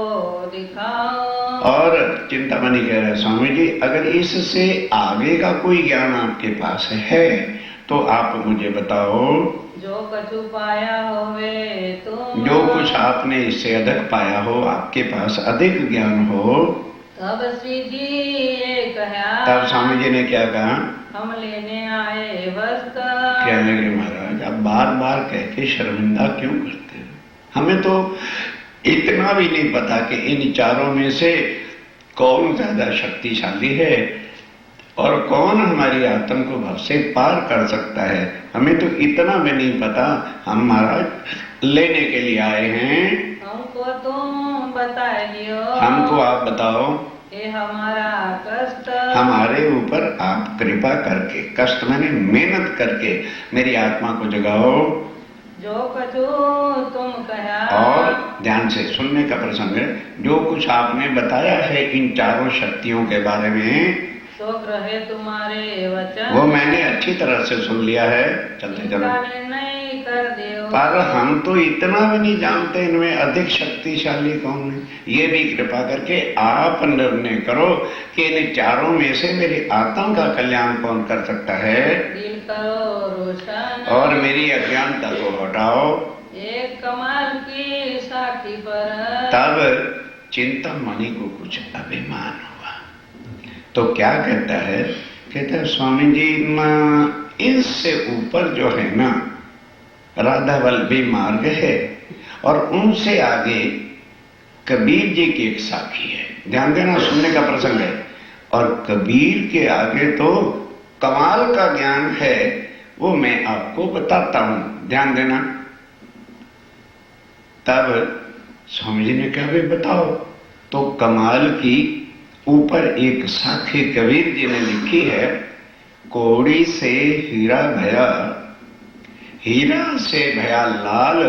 दिखाओ। और चिंतामणि कह रहे स्वामी जी, अगर इससे आगे का कोई ज्ञान आपके पास है तो आप मुझे बताओ। जो कछु पाया होवे तुम, जो कुछ आपने इससे अधिक पाया हो, आपके पास अधिक ज्ञान हो, तब श्री जी ये कहा। तब स्वामी जी ने क्या कहा? हम लेने आए वस्त्र। कहने लगे महाराज, आप बार बार कह के शर्मिंदा क्यों करते हो? हमें तो इतना भी नहीं पता कि इन चारों में से कौन ज्यादा शक्तिशाली है और कौन हमारी आत्म को भव से पार कर सकता है। हमें तो इतना भी नहीं पता। हम महाराज लेने के लिए आए हैं। हमको तुम बताइयो। हमको आप बताओ। ये हमारा कष्ट, हमारे ऊपर आप कृपा करके, कष्ट मैंने मेहनत करके मेरी आत्मा को जगाओ। जो कछु तुम कहा। और ध्यान से सुनने का प्रसंग है, जो कुछ आपने बताया है इन चारों शक्तियों के बारे में, सो ग्रहे तुम्हारे वचन, वो मैंने अच्छी तरह से सुन लिया है। चलते चलो। निर्णय कर दियो। पर हम तो इतना भी नहीं जानते इनमें अधिक शक्तिशाली कौन है। ये भी कृपा करके आप निर्णय करो कि इन चारों में से मेरी आत्मा का कल्याण कौन कर सकता है। दिल करो रोशन, और मेरी अज्ञानता को हटाओ। एक कमाल की साखी पर। तब चिंतामणि को कुछ अभिमान हुआ, तो क्या कहता है? कहता है स्वामी जी, इससे ऊपर जो है ना राधा वल्लभी मार्ग है, और उनसे आगे कबीर जी की एक साखी है। ध्यान देना, सुनने का प्रसंग है। और कबीर के आगे तो कमाल का ज्ञान है, वो मैं आपको बताता हूं। ध्यान देना। तब स्वामी जी ने कहा, भाई बताओ। तो कमाल की ऊपर एक साखी कबीर जी ने लिखी है, कोड़ी से हीरा भया, हीरा से भया लाल,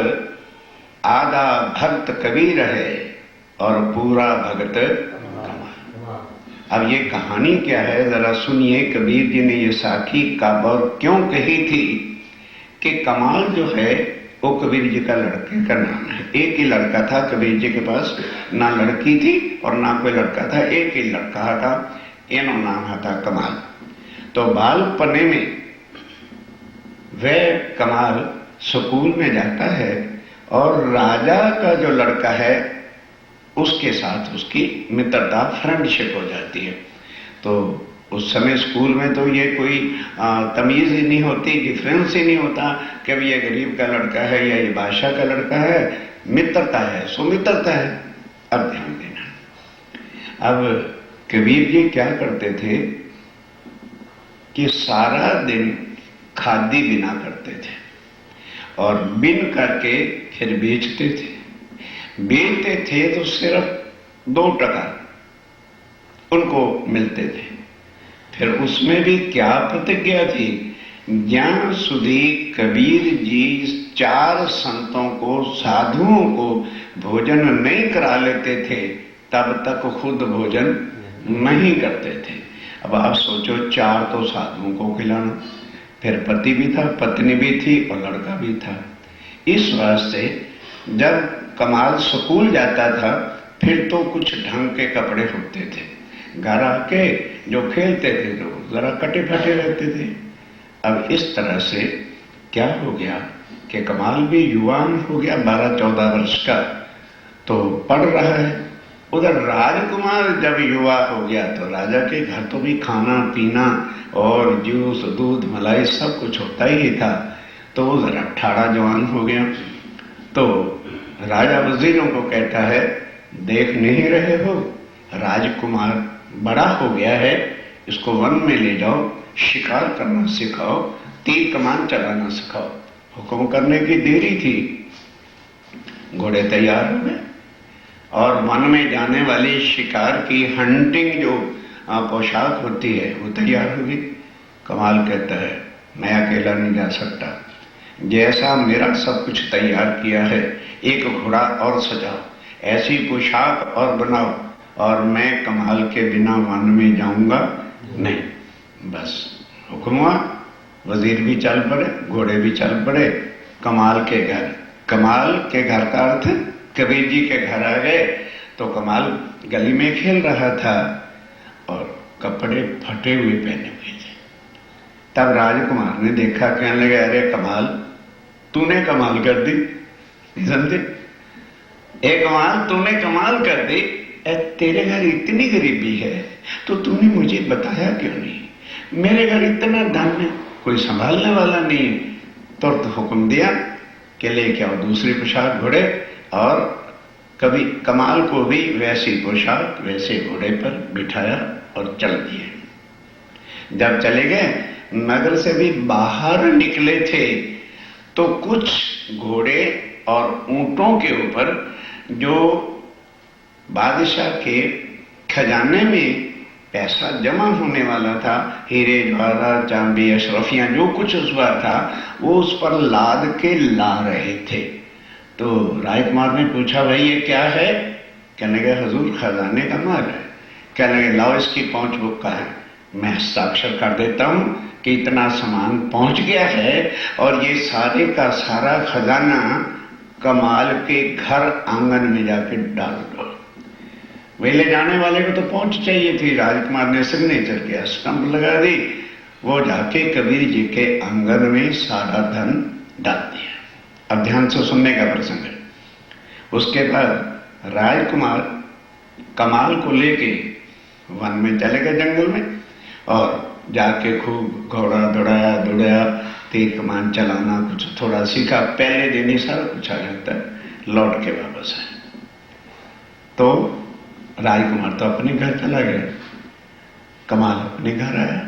आधा भक्त कबीर है और पूरा भगत कमाल। अब ये कहानी क्या है जरा सुनिए। कबीर जी ने ये साखी कब और क्यों कही थी कि कमाल जो है वो कबीर जी का लड़के का नाम है। एक ही लड़का था कबीर जी के पास, ना लड़की थी और ना कोई लड़का था, एक ही लड़का था, इनो नाम था कमाल। तो बालपने में वह कमाल स्कूल में जाता है और राजा का जो लड़का है उसके साथ उसकी मित्रता, फ्रेंडशिप हो जाती है। तो उस समय स्कूल में तो ये कोई तमीज ही नहीं होती, डिफरेंस ही नहीं होता कि अब ये गरीब का लड़का है या ये बादशाह का लड़का है। मित्रता है, सुमित्रता है। अब ध्यान देना, अब कबीर जी क्या करते थे कि सारा दिन खादी बिना करते थे और बिन करके फिर बेचते थे। बेचते थे तो सिर्फ 2 टका उनको मिलते थे। फिर उसमें भी क्या प्रतिज्ञा थी, ज्ञान सुधी कबीर जी 4 संतों को, साधुओं को भोजन नहीं करा लेते थे तब तक खुद भोजन नहीं करते थे। अब आप सोचो, 4 तो साधुओं को खिलाना, फिर पति भी था, पत्नी भी थी और लड़का भी था। इस वास्ते जब कमाल स्कूल जाता था फिर तो कुछ ढंग के कपड़े होते थे, घर आके जो खेलते थे तो जरा कटे फटे रहते थे। अब इस तरह से क्या हो गया कि कमाल भी युवान हो गया, 12-14 वर्ष का, तो पढ़ रहा है। उधर राजकुमार जब युवा हो गया तो राजा के घर तो भी खाना पीना और जूस दूध मलाई सब कुछ होता ही था। तो वो जरा 18 जवान हो गया तो राजा वजीरों को कहता है, देख नहीं रहे हो, राजकुमार बड़ा हो गया है, इसको वन में ले जाओ, शिकार करना सिखाओ, तीर कमान चलाना सिखाओ। हुक्म करने की देरी थी, घोड़े तैयार हो गए और वन में जाने वाली शिकार की हंटिंग जो पोशाक होती है वो तैयार हो गई। कमाल कहता है, मैं अकेला नहीं जा सकता, जैसा मेरा सब कुछ तैयार किया है एक घोड़ा और सजाओ, ऐसी पोशाक और बनाओ, और मैं कमाल के बिना वन में जाऊंगा नहीं। बस हुक्म हुआ, वजीर भी चल पड़े, घोड़े भी चल पड़े कमाल के घर। कमाल के घर का अर्थ कबीर जी के घर आ गए तो कमाल गली में खेल रहा था और कपड़े फटे हुए पहने हुए थे। तब राजकुमार ने देखा, कहने लगे, अरे कमाल, तूने कमाल कर दी। समझे, ए कमाल, तूने कमाल कर दी, तेरे घर इतनी गरीबी है तो तूने मुझे बताया क्यों नहीं? मेरे घर इतना धन है, कोई संभालने वाला नहीं है। तो हुक्म दिया कि लेके आओ दूसरी पोशाक घोड़े, और कभी कमाल को भी वैसी पोशाक वैसे घोड़े पर बिठाया और चल दिए। जब चले गए, नगर से भी बाहर निकले थे तो कुछ घोड़े और ऊंटों के ऊपर जो बादशाह के खजाने में पैसा जमा होने वाला था, हीरे जवाहरात चांदी अशरफियां जो कुछ उस बार था, वो उस पर लाद के ला रहे थे। तो राजकुमार ने पूछा, भाई ये क्या है? कहने लगे, हजूर खजाने का माल है। कहने लगे, लाओ इसकी पहुंच बुक का है, मैं हस्ताक्षर कर देता हूं कि इतना सामान पहुंच गया है और ये सारे का सारा खजाना कमाल के घर आंगन में जाके डाल दो। वे ले जाने वाले को तो पहुंच चाहिए थी। राजकुमार ने सिग्नेचर किया, स्टंप लगा दी, वो जाके कबीर जी के आंगन में सारा धन डाल दिया। अब ध्यान से सुनने का प्रसंग है। उसके बाद राजकुमार कमाल को लेके वन में चले गए जंगल में और जाके खूब घोड़ा दौड़ाया, तीर कमान चलाना कुछ थोड़ा सीखा। पहले दिन ही सारा कुछ आ जाता है, लौट के वापस आए तो राजकुमार तो अपने घर चला गया, कमाल अपने घर आया।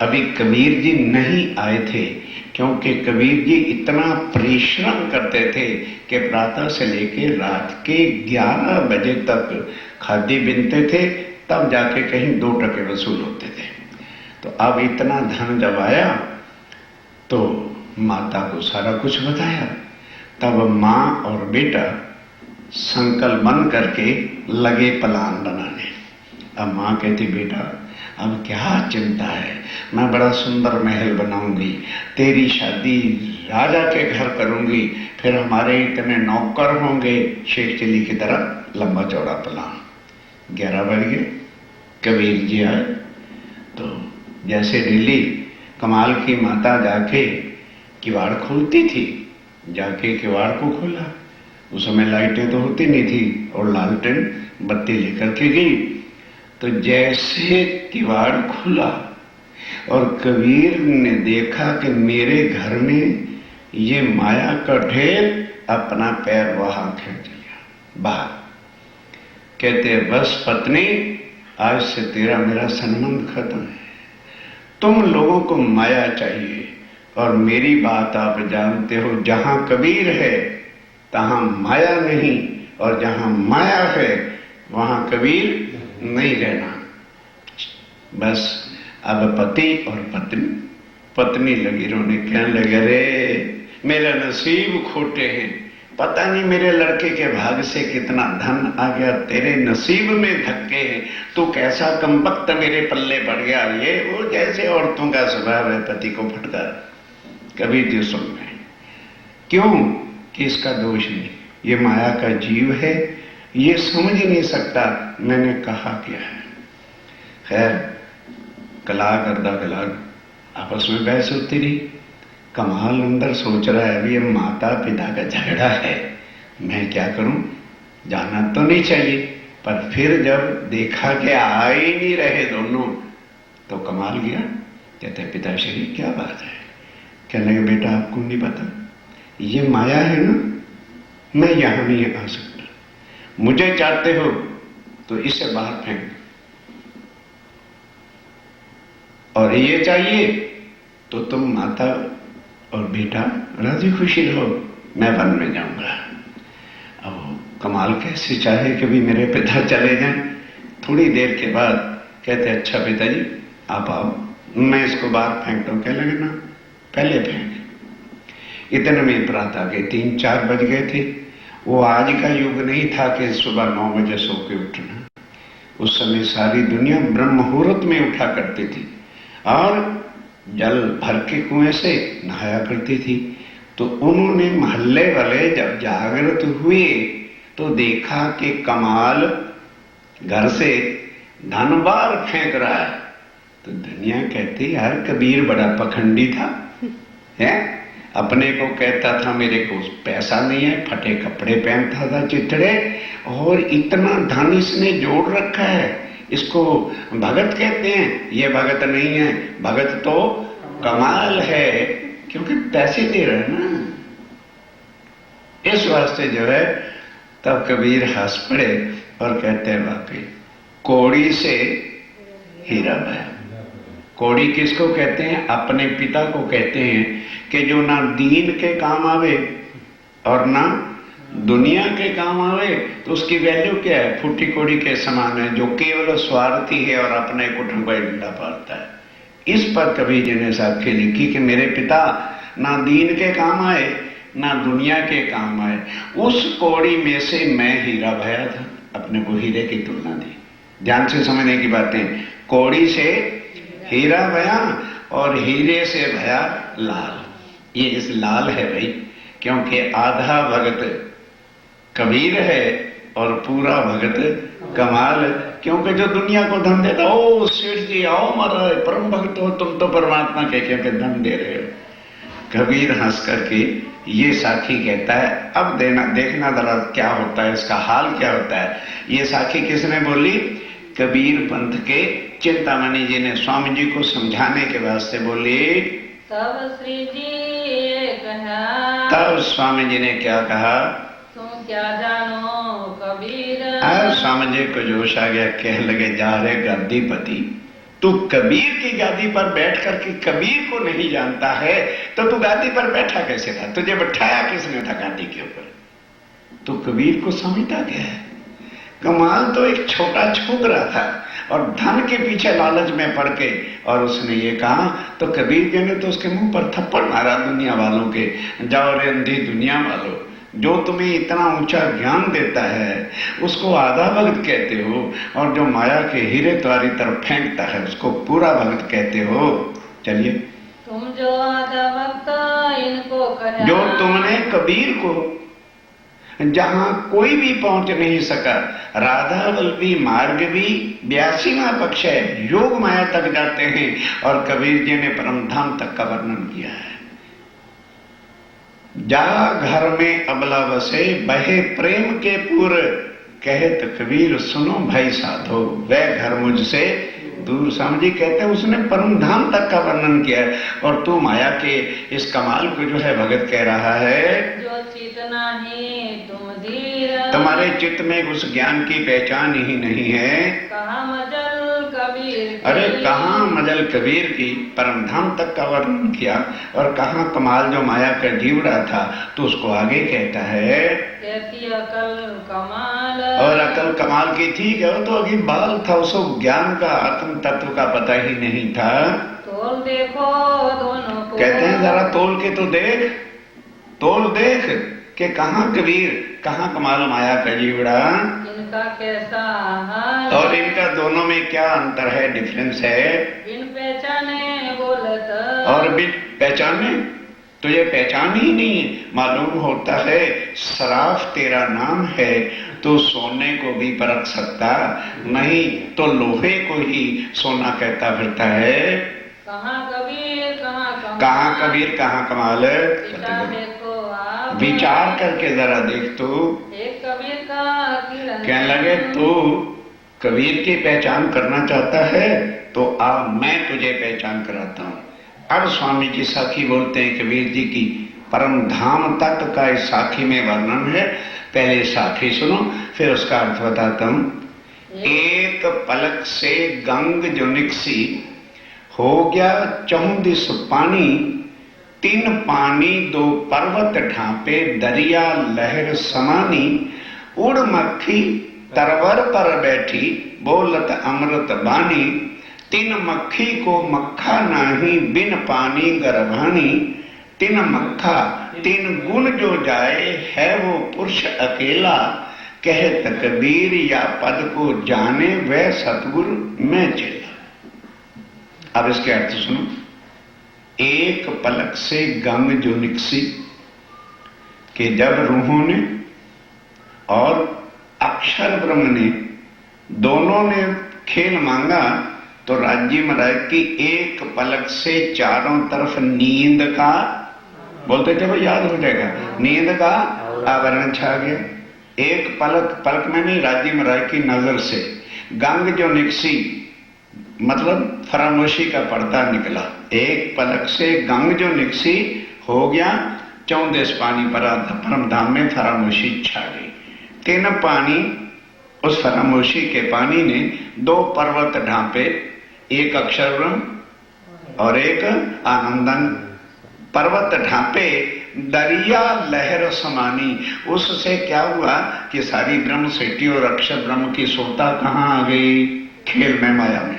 अभी कबीर जी नहीं आए थे क्योंकि कबीर जी इतना परिश्रम करते थे कि प्रातः से लेकर रात के 11 बजे तक खादी बिनते थे, तब जाके कहीं 2 टके वसूल होते थे। तो अब इतना धन जब आया तो माता को सारा कुछ बताया। तब माँ और बेटा संकल्प बन करके लगे प्लान बनाने। अब माँ कहती, बेटा अब क्या चिंता है, मैं बड़ा सुंदर महल बनाऊंगी, तेरी शादी राजा के घर करूंगी, फिर हमारे इतने नौकर होंगे, शेख चिल्ली की तरह लंबा चौड़ा प्लान। 11 बज गए, कबीर जी आए तो जैसे डेली कमाल की माता जाके किवाड़ खोलती थी, जाके किवाड़ को खोला। उस समय लाइटें तो होती नहीं थी और लालटेन बत्ती लेकर के गई। तो जैसे किवाड़ खुला और कबीर ने देखा कि मेरे घर में ये माया का ढेर, अपना पैर वहां खींच लिया बाहर। कहते बस पत्नी, आज से तेरा मेरा संबंध खत्म है। तुम लोगों को माया चाहिए और मेरी बात आप जानते हो, जहां कबीर है तहां माया नहीं, और जहां माया है वहां कबीर नहीं रहना। बस अब पति और पत्नी लगी रोने, कहने लगे अरे मेरा नसीब खोटे हैं, पता नहीं मेरे लड़के के भाग से कितना धन आ गया, तेरे नसीब में धक्के हैं, तू कैसा कमबख्त मेरे पल्ले पड़ गया। ये वो जैसे औरतों का स्वभाव है, पति को फटकार। कभी जो सुन रहे क्यों कि इसका दोष नहीं, ये माया का जीव है, ये समझ ही नहीं सकता मैंने कहा क्या है। खैर कलाक अर्धा कलाक आपस में बहस होती रही। कमाल अंदर सोच रहा है अभी ये माता पिता का झगड़ा है, मैं क्या करूं, जाना तो नहीं चाहिए। पर फिर जब देखा कि आ ही नहीं रहे दोनों, तो कमाल गया। कहते पिताश्री क्या बात है? कहने लगे बेटा आपको नहीं पता, ये माया है ना, मैं यहां नहीं आ सकता, मुझे चाहते हो तो इसे बाहर फेंक, और ये चाहिए तो तुम माता और बेटा राजी खुशी रहो, मैं वन में जाऊंगा। अब कमाल कैसे चाहे कि भी मेरे पिता चले जाएं। थोड़ी देर के बाद कहते अच्छा पिताजी आप आओ, मैं इसको बाहर फेंकता हूं। कह लगे ना पहले फेंक। इतने में प्रातः आ गए, 3-4 बज गए थे। वो आज का युग नहीं था कि सुबह 9 बजे सो के उठना। उस समय सारी दुनिया ब्रह्म मुहूर्त में उठा करती थी और जल भर के कुएं से नहाया करती थी। तो उन्होंने मोहल्ले वाले जब जागृत हुए तो देखा कि कमाल घर से धन बाहर फेंक रहा है। तो दुनिया कहती यार कबीर बड़ा पखंडी था, है? अपने को कहता था मेरे को पैसा नहीं है, फटे कपड़े पहनता था चिथड़े, और इतना धन इसने जोड़ रखा है, इसको भगत कहते हैं। ये भगत नहीं है, भगत तो कमाल है, क्योंकि पैसे दे रहे हैं ना। इस वास्ते जो है तब कबीर हंस पड़े और कहते हैं वाकई कौड़ी से हीरा बहा। कौड़ी किसको कहते हैं? अपने पिता को कहते हैं कि जो ना दीन के काम आवे और ना दुनिया के काम आवे, तो उसकी वैल्यू क्या है? फूटी कौड़ी के समान है, जो केवल स्वार्थी है और अपने कुटुंब का डंडा पालता है। इस पर कबीर जी ने साखी लिखी कि मेरे पिता ना दीन के काम आए ना दुनिया के काम आए, उस कौड़ी में से मैं हीरा भया था। अपने को हीरे की तुलना दी। ध्यान से समझने की बातें, कौड़ी से हीरा भया और हीरे से भया लाल। ये इस लाल है भाई, क्योंकि आधा भगत कबीर है और पूरा भगत कमाल। क्योंकि जो दुनिया को धन देता, ओ सेठ जी आओ महाराज परम भक्त हो तुम, तो परमात्मा के धन दे रहे हो। कबीर हंस करके ये साखी कहता है, अब देखना जरा क्या होता है, इसका हाल क्या होता है। ये साखी किसने बोली? कबीर पंथ के चिंतामणि जी ने स्वामी जी को समझाने के वास्ते बोली। तब श्री जी ये कहा, तब स्वामी जी ने क्या कहा? तुम क्या जानो कबीर। स्वामी जी को जोश आ गया, कहने लगे जा रे गादीपति, तू कबीर की गादी पर बैठ करके कबीर को नहीं जानता है, तो तू गादी पर बैठा कैसे था? तुझे बैठाया किसने था गादी के ऊपर? तू कबीर को समझता क्या है? कमाल तो एक छोटा छोकरा था और धन के पीछे लालच में पड़ के, और उसने ये कहा तो कबीर जी ने तो उसके मुंह पर थप्पड़ मारा दुनिया वालों के, जाओ रे अंधी दुनिया वालों, जो तुम्हें इतना ऊंचा ज्ञान देता है उसको आधा भगत कहते हो, और जो माया के हीरे तुम्हारी तरफ फेंकता है उसको पूरा भगत कहते हो। चलिए, तुम जो आधा भक्त इनको कहा, जो तुमने कबीर को जहां कोई भी पहुंच नहीं सका, राधा वल्लभी मार्ग भी 82वां पक्ष है, योग माया तक जाते हैं, और कबीर जी ने परम धाम तक का वर्णन किया है। जा घर में अबला बसे, बहे प्रेम के पूर, कहत कबीर सुनो भाई साधो, वह घर मुझसे दूर। स्वामी जी कहते हैं उसने परम धाम तक का वर्णन किया है, और तू माया के इस कमाल को जो है भगत कह रहा है, जो चित नाही तुम धीर, तुम्हारे चित्त में उस ज्ञान की पहचान ही नहीं है। कहाँ मजल कबीर की, अरे कहाँ मजल कबीर की, परम धाम तक का वर्णन किया, और कहाँ कमाल जो माया का जीवड़ा था, तो उसको आगे कहता है कहती अकल कमाल, और अकल कमाल की थी क्या, वो तो अभी बाल था, उसको ज्ञान का आत्म तत्व का पता ही नहीं था। तोल देखो दोनों को, कहते हैं जरा तोल के तो देख, तोल देख कि कहाँ कबीर, कहाँ कमाल माया का जीवड़ा, इनका कैसा हाल, और इनका दोनों में क्या अंतर है, डिफरेंस है। बिन पहचाने बोलत, और बिन पहचाने तो ये पहचान ही नहीं है। मालूम होता है सराफ तेरा नाम है, तो सोने को भी परख सकता नहीं, तो लोहे को ही सोना कहता फिरता है। कहाँ कबीर कहाँ कमाल, कहाँ कबीर कहाँ कमाल, विचार देखो आप, विचार करके जरा देख तू। एक कबीर का किरण, कहने लगे तू कबीर की पहचान करना चाहता है, तो आ मैं तुझे पहचान कराता हूँ। अब स्वामी जी साखी बोलते हैं कबीर जी की, परम धाम तक का इस साखी में वर्णन है। पहले साखी सुनो, फिर उसका अर्थ बताता हूँ। एक पलक से गंग जो निकसी, हो गया चहुं दिस पानी, तीन पानी दो पर्वत ढांपे, दरिया लहर समानी, उड़ मक्खी तरवर पर बैठी, बोलत अमृत बानी, तीन मक्खी को मक्खा नाही, बिन पानी गर्भानी, तीन मक्खा तीन गुण जो जाए, है वो पुरुष अकेला, कहत कबीर या पद को जाने, वह सतगुरु मैं चेला। अब इसके अर्थ सुनो। एक पलक से गंग जो निकसी, कि जब रूहों ने और अक्षर ब्रह्म ने दोनों ने खेल मांगा, तो राज्य महाराज की एक पलक से चारों तरफ नींद का, बोलते थे वो याद हो जाएगा, नींद का आवरण छा गया। एक पलक, पलक में नहीं, राज्य महाराज की नजर से गंग जो निकसी, मतलब फरामोशी का पर्दा निकला। एक पलक से गंग जो निकसी, हो गया चौदेश पानी पर, परम धाम में फरामोशी छा गई। तीन पानी, उस फरामोशी के पानी ने दो पर्वत ढांपे, एक अक्षरब्रह्म और एक आनंदन। पर्वत ढांपे, दरिया लहर समानी, उससे क्या हुआ कि सारी ब्रह्म सृष्टि और अक्षर ब्रह्म की सोता कहाँ आ गई, खेल में, माया में।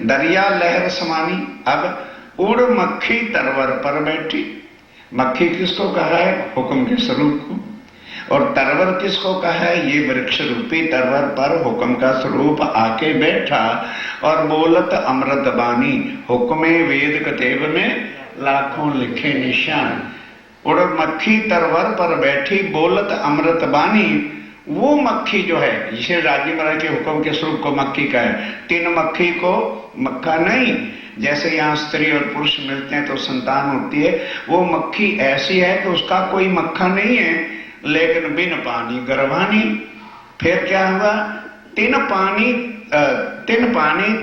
दरिया लहर समानी। अब उड़ मक्खी तरवर पर बैठी। मक्खी किसको कहा है, हुक्म के स्वरूप को, और तरवर किसको कहा है, ये वृक्ष रूपी तरवर पर हुक्म का स्वरूप आके बैठा, और बोलत अमृत बानी, हुक्मे वेद कतेब में लाखों लिखे निशान। उड़ मक्खी तरवर पर बैठी, बोलत अमृत बानी। वो मक्खी जो है, जिसे राज्य महाराज के हुक्म के स्वरूप को मक्खी का है, तीन मक्खी को मक्खा नहीं, जैसे यहाँ स्त्री और पुरुष मिलते हैं तो संतान होती है, वो मक्खी ऐसी है कि उसका कोई मक्खा नहीं है, लेकिन बिन पानी गर्भानी। फिर क्या हुआ, तीन पानी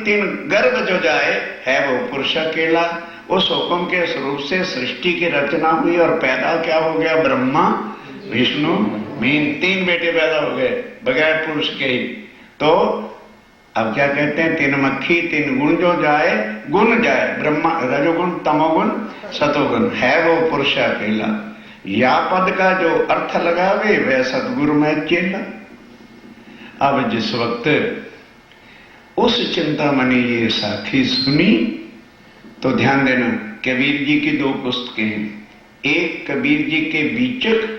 तीन गर्भ जो जाए, है वो पुरुष अकेला। उस हुक्म के स्वरूप से सृष्टि की रचना हुई, और पैदा क्या हो गया, ब्रह्मा विष्णु मीन, तीन बेटे पैदा हो गए बगैर पुरुष के ही। तो अब क्या कहते हैं, तीन मक्खी तीन गुण जो जाए, गुण जाए, ब्रह्मा रजोगुण तमोगुण सतोगुण, है वो पुरुष अकेला। या पद का जो अर्थ लगावे, वह सतगुरु में चेला। अब जिस वक्त उस चिंतामणि ये साखी सुनी, तो ध्यान देना, कबीर जी की दो पुस्तकें हैं, एक कबीर जी के बीचक,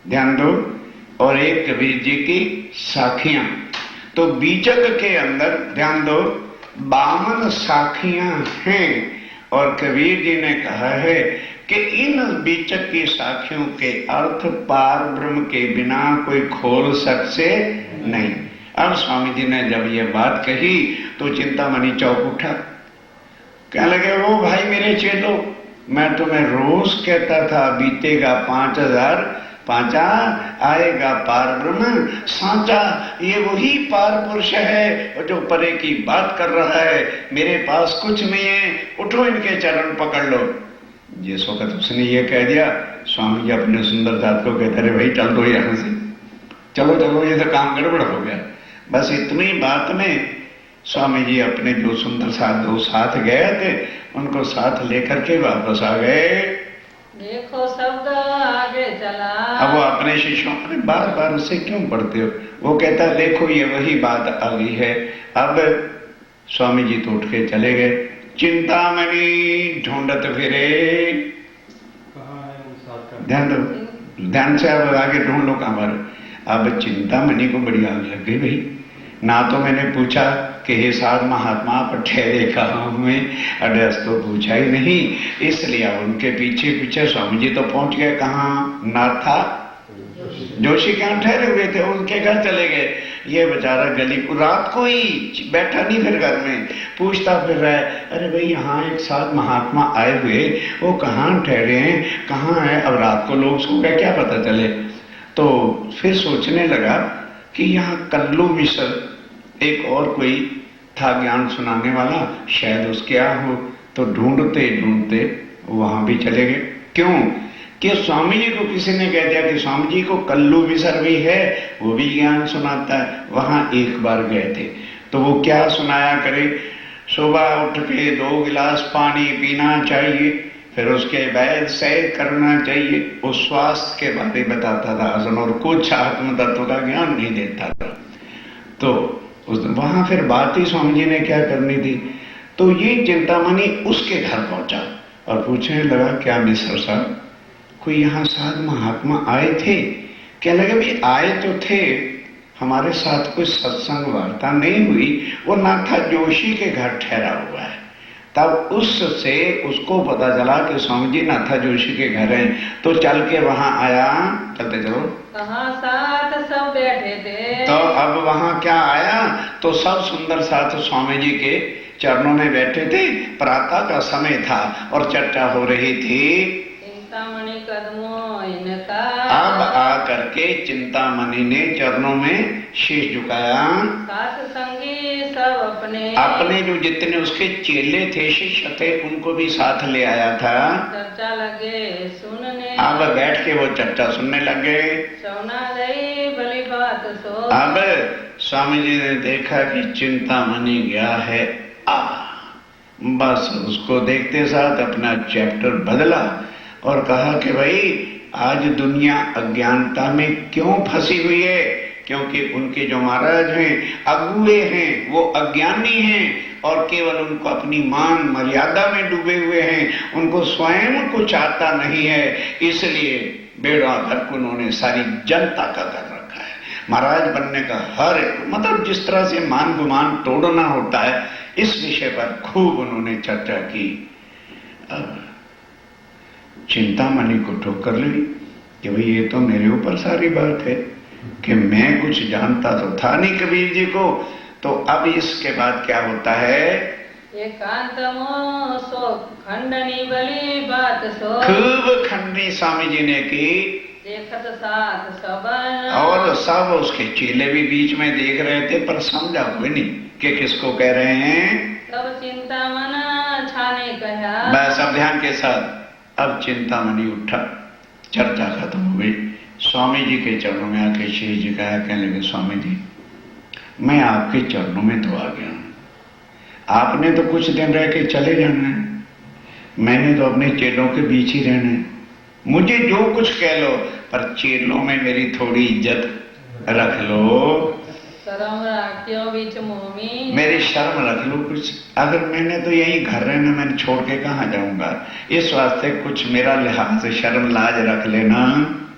ध्यान दो, और एक कबीर जी की साखियां। तो बीचक के अंदर ध्यान दो, 52 साखियां हैं, और कबीर जी ने कहा है कि इन बीचक की साखियों के अर्थ पार ब्रह्म के बिना कोई खोल सकते नहीं। अब स्वामी जी ने जब ये बात कही, तो चिंतामणि चौंक उठा, कहने लगे, वो भाई मेरे चेलो, मैं तुम्हें रोज कहता था बीतेगा 5000 पांचा आएगा पार ब्रह्म सांचा। ये वही पार पुरुष है जो परे की बात कर रहा है। मेरे पास कुछ नहीं है, उठो इनके चरण पकड़ लो। जिस वक्त उसने ये कह दिया, स्वामी जी अपने सुंदर साथ को कहते रहे, भाई चल दो यहां से, चलो चलो, ये तो काम गड़बड़ हो गया। बस इतनी बात में स्वामी जी अपने जो सुंदर साथ दो साथ गए थे उनको साथ लेकर के वापस आ गए। देखो शब्द आगे चला। अब वो अपने शिष्यों पर बार बार उसे क्यों पढ़ते हो? वो कहता है देखो ये वही बात आ गई है। अब स्वामी जी तो उठ के चले गए। चिंतामणि ढूंढत फिरे, ध्यान दो, ध्यान से अब आगे ढूंढ लो कहां पर। अब चिंतामणि को बड़ी आग लग गई। भाई ना तो मैंने पूछा कि हे साध महात्मा आप ठहरे कहाँ हुए, एड्रेस तो पूछा ही नहीं, इसलिए उनके पीछे पीछे स्वामी जी तो पहुंच गए। कहाँ? नाथा जोशी के यहाँ ठहरे हुए थे, उनके घर चले गए। ये बेचारा गली रात को ही बैठा नहीं फिर घर में, पूछता फिर रहा है, अरे भाई यहाँ एक साथ महात्मा आए हुए, वो कहाँ ठहरे हैं, कहाँ है? अब रात को लोग सो गए, क्या पता चले। तो फिर सोचने लगा कि यहाँ कल्लू मिश्र एक और कोई था ज्ञान सुनाने वाला, शायद उसके यहाँ हो। तो ढूंढते ढूंढते वहां भी चले गए। क्यों कि स्वामी जी को किसी ने कह दिया कि स्वामी जी को कल्लू मिश्र भी है, वो भी ज्ञान सुनाता है। वहां एक बार गए थे तो वो क्या सुनाया करे, सुबह उठ के 2 गिलास पानी पीना चाहिए, फिर उसके बाद सैर करना चाहिए। वो स्वास्थ्य के बारे में बताता था आसन, और कुछ आत्म तत्व का ज्ञान नहीं देता था। तो वहां फिर बात ही स्वामी जी ने क्या करनी थी। तो ये चिंतामणि उसके घर पहुंचा और पूछने लगा, क्या मिश्र साहब कोई यहाँ साध महात्मा आए थे? क्या लगे भाई आए तो थे, हमारे साथ कोई सत्संग वार्ता नहीं हुई, वो नाथा जोशी के घर ठहरा हुआ है। तब उससे उसको पता चला कि स्वामी जी नाथा जोशी के घर हैं, तो चल के वहां आया। चलते चलो, कहाँ साथ सब बैठे थे। तो अब वहां क्या आया, तो सब सुंदर साथ स्वामी जी के चरणों में बैठे थे। प्रातः का समय था और चर्चा हो रही थी। चिंतामणि कदमों इनका, अब आकर के चिंतामणि ने चरणों में शीश झुकाया। साथ संगी सब अपने अपने जो जितने उसके चेले थे, शिष्य थे, उनको भी साथ ले आया था। चर्चा लगे सुनने, अब बैठ के वो चर्चा सुनने लगे। सौना गई भली बात सो। अब स्वामी जी ने देखा कि चिंतामणि गया है, बस उसको देखते साथ अपना चैप्टर बदला और कहा कि भाई आज दुनिया अज्ञानता में क्यों फंसी हुई है, क्योंकि उनके जो महाराज हैं, अगुए हैं, वो अज्ञानी हैं और केवल उनको अपनी मान मर्यादा में डूबे हुए हैं, उनको स्वयं कुछ आता नहीं है। इसलिए बेड़ा गर्क उन्होंने सारी जनता का कर रखा है। महाराज बनने का हर मतलब जिस तरह से मान गुमान तोड़ना होता है, इस विषय पर खूब उन्होंने चर्चा की। अब चिंतामणि को ठोकर लगी कि भाई ये तो मेरे ऊपर सारी बात है कि मैं कुछ जानता तो था नहीं कबीर जी को। तो अब इसके बाद क्या होता है, एकांत मोह सो खंडनी भली बात सो। खूब खंडनी स्वामी जी ने की। देखत साथ सबन, और सब उसके चेले भी बीच में देख रहे थे, पर समझा कोई नहीं कि किसको कह रहे हैं। सब चिंता मना छाने कहा। बस अब ध्यान के साथ अब चिंतामणि उठा, चर्चा खत्म हो गई। स्वामी जी के चरणों में आके शीश झुकाया, कहने लगे स्वामी जी मैं आपके चरणों में तो आ गया हूं, आपने तो कुछ दिन रह के चले जाना है, मैंने तो अपने चेलों के बीच ही रहना है। मुझे जो कुछ कह लो, पर चेलों में मेरी थोड़ी इज्जत रख लो, शर्म राख्यो बीच मोमी। मेरी शर्म रख लो कुछ। अगर मैंने तो यही घर रहना, मैंने छोड़ के कहाँ जाऊंगा, इस वास्ते कुछ मेरा लिहाज शर्म लाज रख लेना।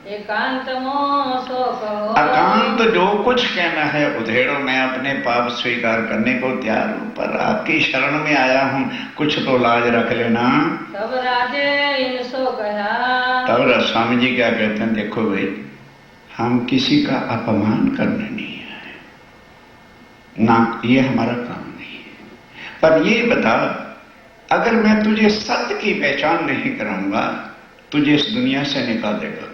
एकांत मोह सो कहो। एकांत जो कुछ कहना है उधेड़ो, मैं अपने पाप स्वीकार करने को तैयार हूं, पर आपकी शरण में आया हूं, कुछ तो लाज रख लेना। सब राजे इन सो कहा। तब स्वामी जी क्या कहते हैं, देखो भाई हम किसी का अपमान करने नहीं आए ना, ये हमारा काम नहीं है। पर ये बता, अगर मैं तुझे सत्य की पहचान नहीं कराऊंगा, तुझे इस दुनिया से निकाल देगा,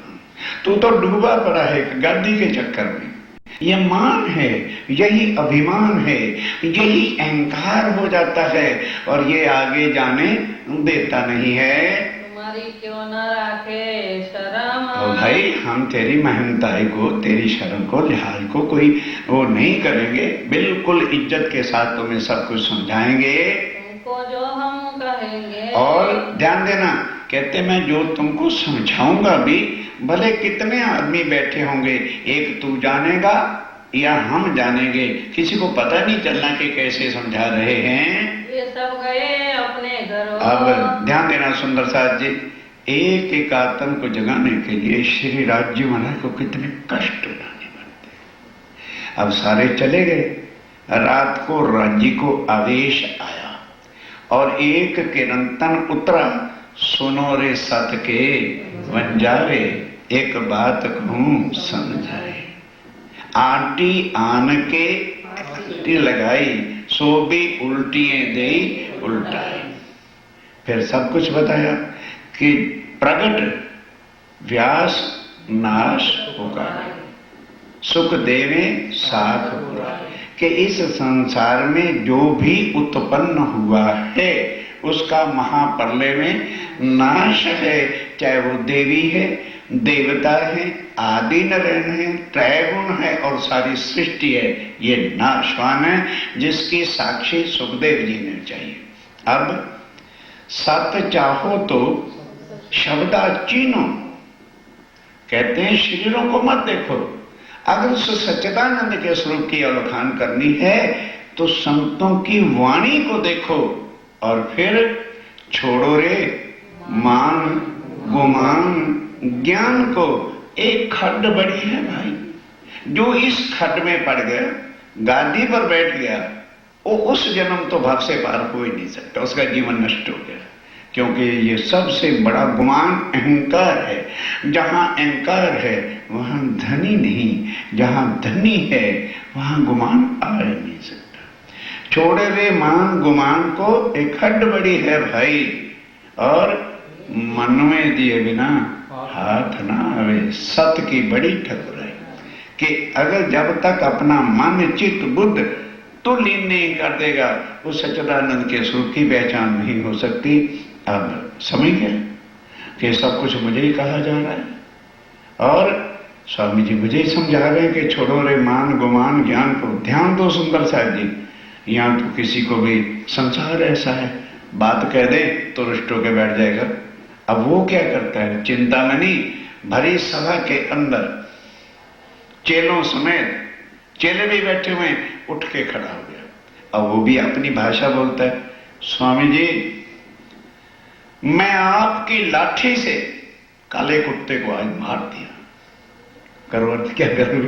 तू तो डूबा पड़ा है गादी के चक्कर में। ये मान है, यही अभिमान है, यही अहंकार हो जाता है और ये आगे जाने देता नहीं है। तुम्हारी क्यों न राखे शरम। तो भाई हम तेरी महंताई को, तेरी शर्म को, लिहाज को कोई वो नहीं करेंगे, बिल्कुल इज्जत के साथ तुम्हें सब कुछ समझाएंगे। तुमको जो हम कहेंगे। और ध्यान देना, कहते मैं जो तुमको समझाऊंगा भी, भले कितने आदमी बैठे होंगे, एक तू जानेगा या हम जानेंगे, किसी को पता नहीं चलना कि कैसे समझा रहे हैं। ये सब गए अपने घरों। अब ध्यान देना सुंदर साथ जी, एक एक आत्म को जगाने के लिए श्री राज्य महाराज को कितने कष्ट उठाने पड़ते हैं। अब सारे चले गए, रात को राज्य को आवेश आया और एक किरंतन उतरा, सुनो रे सत के वंजारे, एक बात कहूं समझाए, आटी आन के आटी लगाई, सो भी उल्टियां दे उल्टाई। फिर सब कुछ बताया कि प्रगट व्यास नाश होगा, सुख देवे साख बुरा, कि इस संसार में जो भी उत्पन्न हुआ है उसका महाप्रलय में नाश है, चाहे वो देवी है, देवता है, आदि नारायण है, त्रैगुण है और सारी सृष्टि है, ये नाशवान है, जिसकी साक्षी सुखदेव जी ने चाहिए। अब सत चाहो तो शब्दा चीनो, कहते हैं शरीरों को मत देखो, अगर उस सच्चिदानंद के स्वरूप की अवलोकन करनी है तो संतों की वाणी को देखो और फिर छोड़ो रे मान गुमान ज्ञान को। एक खड्ड बड़ी है भाई, जो इस खड्ड में पड़ गया, गादी पर बैठ गया, वो उस जन्म तो भाव से पार हो ही नहीं सकता, उसका जीवन नष्ट हो गया। क्योंकि ये सबसे बड़ा गुमान अहंकार है। जहां अहंकार है वहां धनी नहीं, जहां धनी है वहां गुमान आ ही नहीं सकता। छोड़े रे मान गुमान को, एक खड्ड बड़ी है भाई, और मन में दिए बिना हाथ ना आवे, सत की बड़ी ठकुर है कि अगर जब तक अपना मन चित्त बुद्ध तो लीन नहीं कर देगा, उस सच्चिदानंद के स्वरूप की पहचान नहीं हो सकती। अब समझ गए कि सब कुछ मुझे ही कहा जा रहा है और स्वामी जी मुझे ही समझा रहे हैं कि छोड़ो रे मान गुमान ज्ञान को। ध्यान दो सुंदर साहब जी, यहाँ तो किसी को भी संसार ऐसा है, बात कह दे तो रुष्ट होकर बैठ जाएगा। अब वो क्या करता है, चिंतामणि भरी सभा के अंदर चेलों समेत, चेले भी बैठे हुए, उठ के खड़ा हो गया। अब वो भी अपनी भाषा बोलता है, स्वामी जी मैं आपकी लाठी से काले कुत्ते को आज मार दिया, करो अर्थ क्या करूं।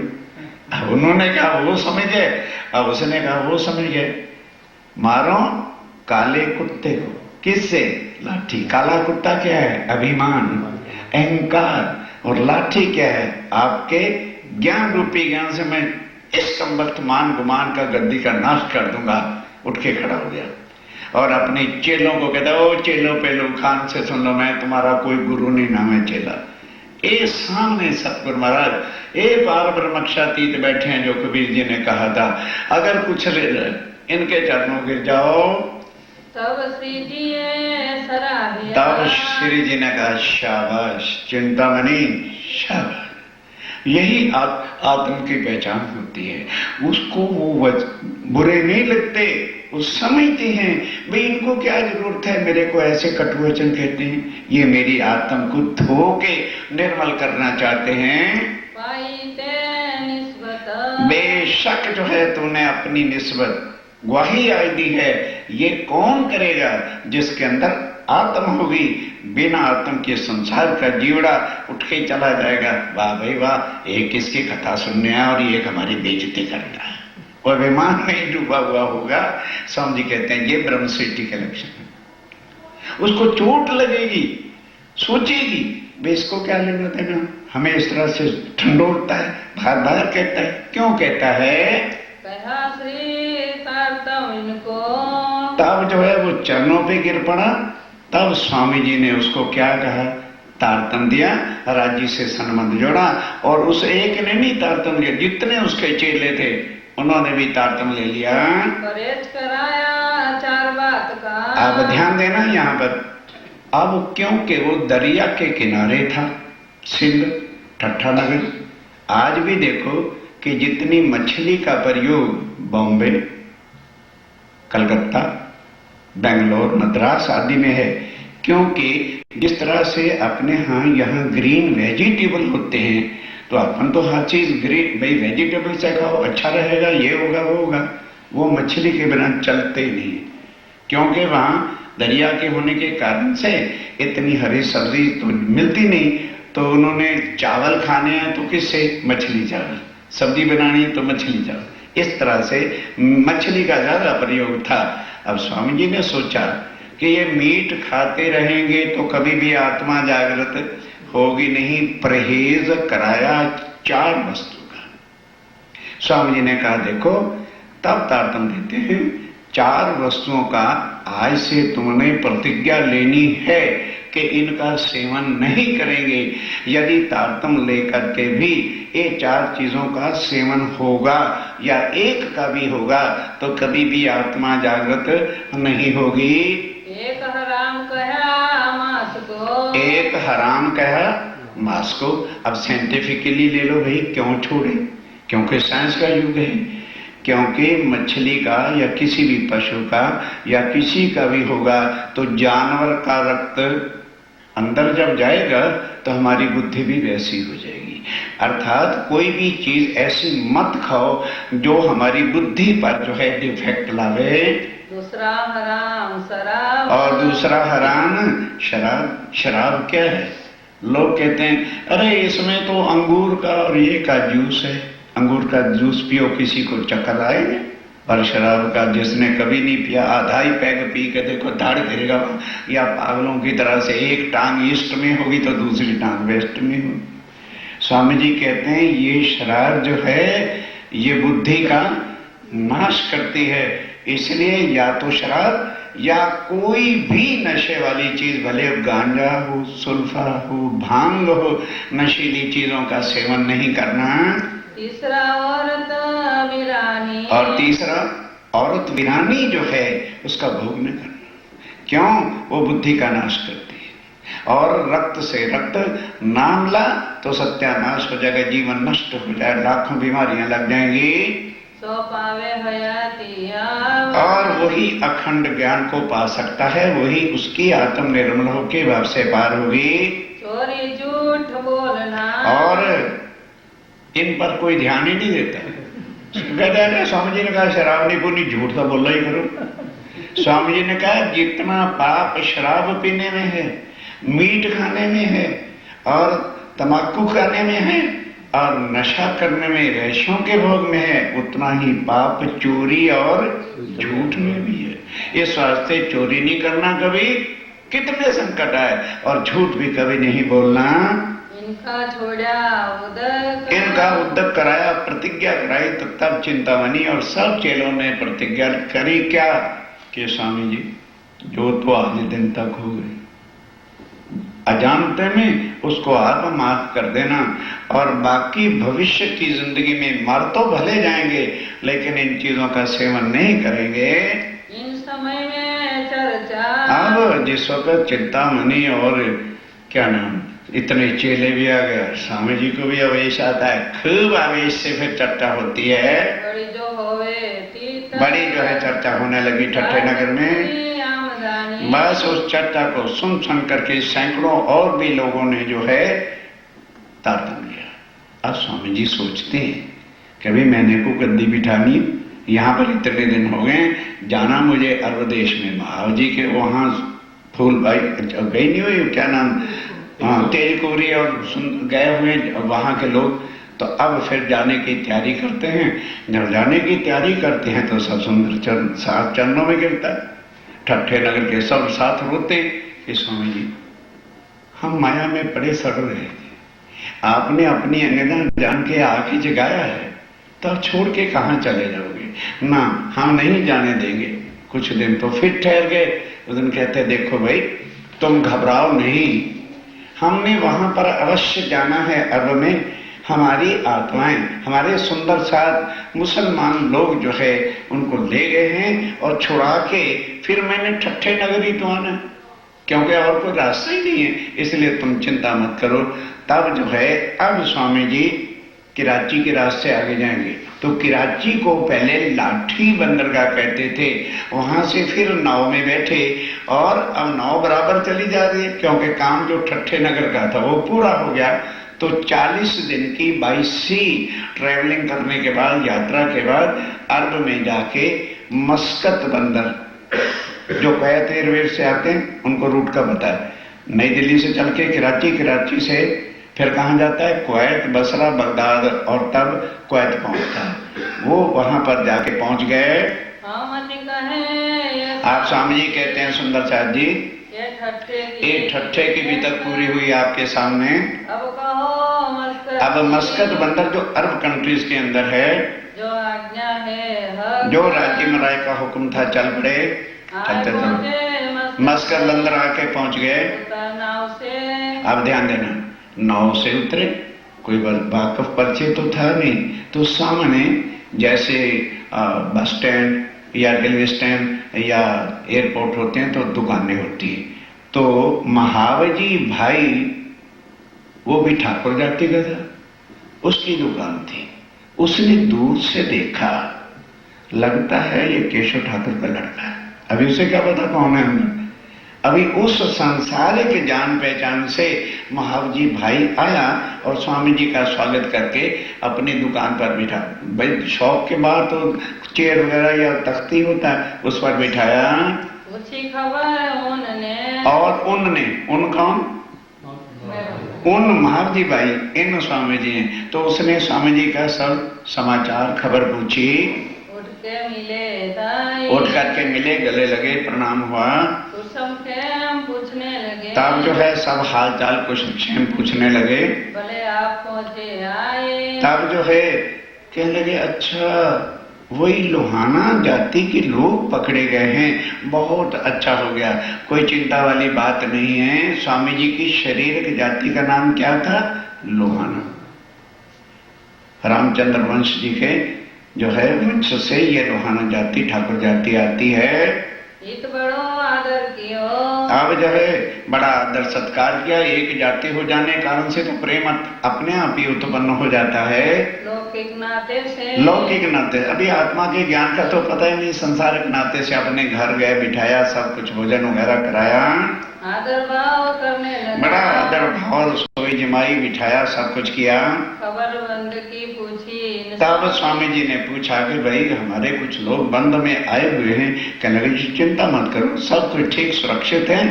अब उन्होंने कहा वो समझ गए, अब उसने कहा वो समझ गए, मारो काले कुत्ते को। किससे? लाठी। काला कुत्ता क्या है? अभिमान, अहंकार, और लाठी क्या है? आपके ज्ञान रूपी ज्ञान से मैं इस कमबख्तमान गुमान का गद्दी का नाश कर दूंगा। उठ के खड़ा हो गया और अपने चेलों को कहता है, ओ चेलो पेलो खान से सुन लो, मैं तुम्हारा कोई गुरु नहीं, ना मैं चेला। ए सामने सतगुरु महाराज, ए पार ब्रह्मक्षातीत बैठे हैं, जो कबीर जी ने कहा था, अगर कुछ इनके चरणों गिर जाओ। तब श्री जी ने सराहिया, तब श्री जी ने कहा शाबाश चिंतामणि शाबाश। यही आत्म की पहचान होती है। उसको वो बुरे नहीं लगते, वो समझते हैं भाई इनको क्या जरूरत है, मेरे को ऐसे कटु वचन कहते हैं, ये मेरी आत्म को धो के निर्मल करना चाहते हैं। बेशक जो है तूने अपनी निस्बत ग्वाही आई दी है, ये कौन करेगा जिसके अंदर आत्म होगी। बिना आत्म के संसार का जीवड़ा उठ के चला जाएगा। वाह भाई वाह, एक इसकी कथा सुनने आया और एक हमारी बेइज्जती करता है और विमान में डूबा हुआ होगा। स्वामी जी कहते हैं ये ब्रह्म सृष्टि के लक्षण है। उसको चोट लगेगी, सोचेगी भाई इसको क्या लेना देना, हमें इस तरह से ठंडोलता है, बार बार कहता है। क्यों कहता है? कहा श्री तब इनको, तब जो है वो चरणों पे गिर पड़ा। तब स्वामी जी ने उसको क्या कहा? तारतम दिया, राज्य से संबंध जोड़ा, और उस एक ने नहीं तारतम लिया, जितने उसके चेले थे उन्होंने भी तारतम ले लिया। परहेज कराया चार बात का। अब ध्यान देना यहाँ पर, अब क्योंकि वो दरिया के किनारे था सिंध ठट्ठा नगर, आज भी देखो कि जितनी मछली का प्रयोग बॉम्बे, कलकत्ता, बेंगलोर, मद्रास आदि में है, क्योंकि जिस तरह से अपने यहाँ ग्रीन वेजिटेबल होते हैं, तो अपन तो हर चीज ग्रीन, भाई वेजिटेबल से खाओ अच्छा रहेगा, ये होगा वो होगा, वो मछली के बिना चलते ही नहीं, क्योंकि वहां दरिया के होने के कारण से इतनी हरी सब्जी तो मिलती नहीं, तो उन्होंने चावल खाने हैं तो किससे, मछली चावल, सब्जी बनानी है तो मछली चावल, इस तरह से मछली का ज्यादा प्रयोग था। अब स्वामी जी ने सोचा कि ये मीट खाते रहेंगे तो कभी भी आत्मा जागृत होगी नहीं, परहेज कराया चार वस्तु का। स्वामी जी ने कहा देखो, तब तारतम देते हैं, चार वस्तुओं का आज से तुमने प्रतिज्ञा लेनी है कि इनका सेवन नहीं करेंगे। यदि तारतम लेकर के भी ये चार चीजों का सेवन होगा या एक का भी होगा तो कभी भी आत्मा जागृत नहीं होगी। एक हराम कहा मांस को, एक हराम कहा मांस को। अब साइंटिफिकली ले लो भाई, क्यों छोड़े, क्योंकि साइंस का युग है, क्योंकि मछली का या किसी भी पशु का या किसी का भी होगा तो जानवर का रक्त अंदर जब जाएगा तो हमारी बुद्धि भी वैसी हो जाएगी। अर्थात कोई भी चीज ऐसी मत खाओ जो हमारी बुद्धि पर जो है डिफेक्ट लावे। दूसरा हराम शराब, और दूसरा हराम शराब। शराब क्या है, लोग कहते हैं अरे इसमें तो अंगूर का और ये का जूस है, अंगूर का जूस पियो किसी को चक्कर आएगा, और शराब का जिसने कभी नहीं पिया आधा ही पैग पी के देखो धाड़ गिरेगा, या पागलों की तरह से एक टांग ईस्ट में होगी तो दूसरी टांग वेस्ट में होगी। स्वामी जी कहते हैं ये शराब जो है ये बुद्धि का नाश करती है, इसलिए या तो शराब या कोई भी नशे वाली चीज, भले गांजा हो, सुल्फा हो, भांग हो, नशीली चीजों का सेवन नहीं करना। तीसरा औरत वीरानी, और तीसरा औरत वीरानी जो है उसका भोग न करना, क्यों, वो बुद्धि का नाश करती है। और रक्त से रक्त नाम ला तो सत्यानाश हो जाएगा, जीवन नष्ट हो जाए, लाखों बीमारियां लग जाएंगी। सो पावे हयातिया, और वही अखंड ज्ञान को पा सकता है, वही उसकी आत्म निर्मल होके भाव से पार होगी। चोरी झूठ बोलना, और इन पर कोई ध्यान ही नहीं देता। कहते हैं स्वामी जी ने कहा शराब नहीं पीनी, झूठ तो बोलना ही करो। स्वामी जी ने कहा जितना पाप शराब पीने में है, मीट खाने में है, और तंबाकू खाने में है, और नशा करने में, रेशों के भोग में है, उतना ही पाप चोरी और झूठ में भी है। इस वास्ते चोरी नहीं करना कभी, कितने संकट आए, और झूठ भी कभी नहीं बोलना। इनका छोड़ा उदक, इनका उद्दक कराया, प्रतिज्ञा कराई, तो तब चिंतामणि और सब चेलों ने प्रतिज्ञा करी क्या कि स्वामी जी जो तो आज दिन तक हो गए अजानते में उसको आप माफ कर देना, और बाकी भविष्य की जिंदगी में मर तो भले जाएंगे लेकिन इन चीजों का सेवन नहीं करेंगे। इन समय में चर्चा, अब जिस वक्त चिंतामणि और क्या नाम इतने चेले भी आ गए, स्वामी जी को भी आवेश आता है, खूब आवेश से फिर चर्चा होती है। बड़ी जो होवे तीत, बड़ी जो है चर्चा होने लगी ठट्ठे नगर में। आमदानी, बस उस चर्चा को सुन सुन करके सैकड़ों और भी लोगों ने जो है तारतम लिया। अब स्वामी जी सोचते हैं कभी मैंने को गद्दी बिठानी, यहाँ पर इतने दिन हो गए, जाना मुझे अरब देश में महाव जी के वहाँ फूल भाई गई नहीं हुई, क्या नाम, तेज कोरी और गए हुए वहां के लोग, तो अब फिर जाने की तैयारी करते हैं। जब जाने की तैयारी करते हैं तो सब सुंदर साथ चरणों में गिरता है, ठट्ठे नगर के सब साथ रोते कि स्वामी जी हम माया में पड़े सड़ रहे थे, आपने अपनी अन्यथा जान के आके जगाया है, तो छोड़ के कहाँ चले जाओगे, ना हम नहीं जाने देंगे। कुछ दिन तो फिर ठहर गए, उस दिन कहते देखो भाई तुम घबराओ नहीं, हमने वहां पर अवश्य जाना है। अर्ब में हमारी आत्माएं, हमारे सुंदर साथ मुसलमान लोग जो है उनको ले गए हैं और छुड़ा के फिर मैंने ठट्ठे नगरी तो आना, क्योंकि और कोई रास्ता ही नहीं है, इसलिए तुम चिंता मत करो। तब जो है अब स्वामी जी कराची के रास्ते आगे जाएंगे। तो कराची को पहले लाठी बंदरगाह कहते थे, वहां से फिर नाव में बैठे और अब नाव बराबर चली जा रही है, क्योंकि काम जो ठट्ठे नगर का था वो पूरा हो गया। तो 40 दिन की 22 ट्रैवलिंग करने के बाद, यात्रा के बाद अरब में जाके मस्कत बंदर जो कुवैत एयरवेज से आते हैं उनको रूट का पता है, नई दिल्ली से चल के कराची, कराची से फिर कहाँ जाता है, कुवैत, बसरा, बगदाद और तब कुवैत पहुंचता है। वो वहां पर जाके पहुंच गए। आप स्वामी जी कहते हैं सुंदर साथ जी, ये ठट्ठे की भी तक पूरी हुई आपके सामने। अब मस्कत बंदर जो अरब कंट्रीज के अंदर है, जो आज्ञा है, जो राज्य मराय का हुक्म था, चल पड़े। मस्कत बंदर आके पहुंच गए। अब ध्यान देना, नाव से उतरे, कोई वाकफ परिचय तो था नहीं, तो सामने जैसे बस स्टैंड या रेलवे स्टैंड या एयरपोर्ट होते हैं तो दुकानें होती है। तो महावजी भाई वो भी ठाकुर जाति का था, उसकी दुकान थी। उसने दूर से देखा, लगता है ये केशव ठाकुर का लड़का है। अभी उसे क्या पता कौन है हमने, अभी उस सांसारिक जान पहचान से महावजी भाई आया और स्वामी जी का स्वागत करके अपनी दुकान पर बिठा। भाई शौक के बाद तो चेयर वगैरह या तख्ती होता है, उस पर बिठाया। पूछी खबर उनने, और उनने, उन कौन, उन महावजी भाई, इन स्वामी जी हैं। तो उसने स्वामी जी का सब समाचार खबर पूछी, उठ के मिले दाई, उठ करके मिले, गले लगे, प्रणाम हुआ। पूछने लगे, तब जो है सब हाल चाल कुशल पूछने लगे। भले आप पहुंचे आए। तब जो है कहने लगे, अच्छा वही लोहाना जाति के लोग पकड़े गए हैं, बहुत अच्छा हो गया, कोई चिंता वाली बात नहीं है। स्वामी जी की शरीर जाति का नाम क्या था, लोहाना। रामचंद्र वंश जी के जो है वंश से ये लोहाना जाति, ठाकुर जाति आती है। इत बड़ो आदर कियो, अब जो है बड़ा आदर सत्कार किया। एक जाति हो जाने कारण से तो प्रेम अपने आप ही उत्पन्न हो जाता है, लौकिक नाते से। लौकिक नाते, अभी आत्मा के ज्ञान का तो पता ही नहीं, संसारिक नाते से अपने घर गए, बिठाया, सब कुछ भोजन वगैरह कराया, आदर भाव करने लगा, बड़ा आदर भाव, रसोई जमाई, बिठाया, सब कुछ किया। खबर बंद की पूछी। तब स्वामी जी ने पूछा कि भाई हमारे कुछ लोग बंद में आए हुए हैं। कहने लगे जी चिंता मत करो, सब कुछ ठीक सुरक्षित है,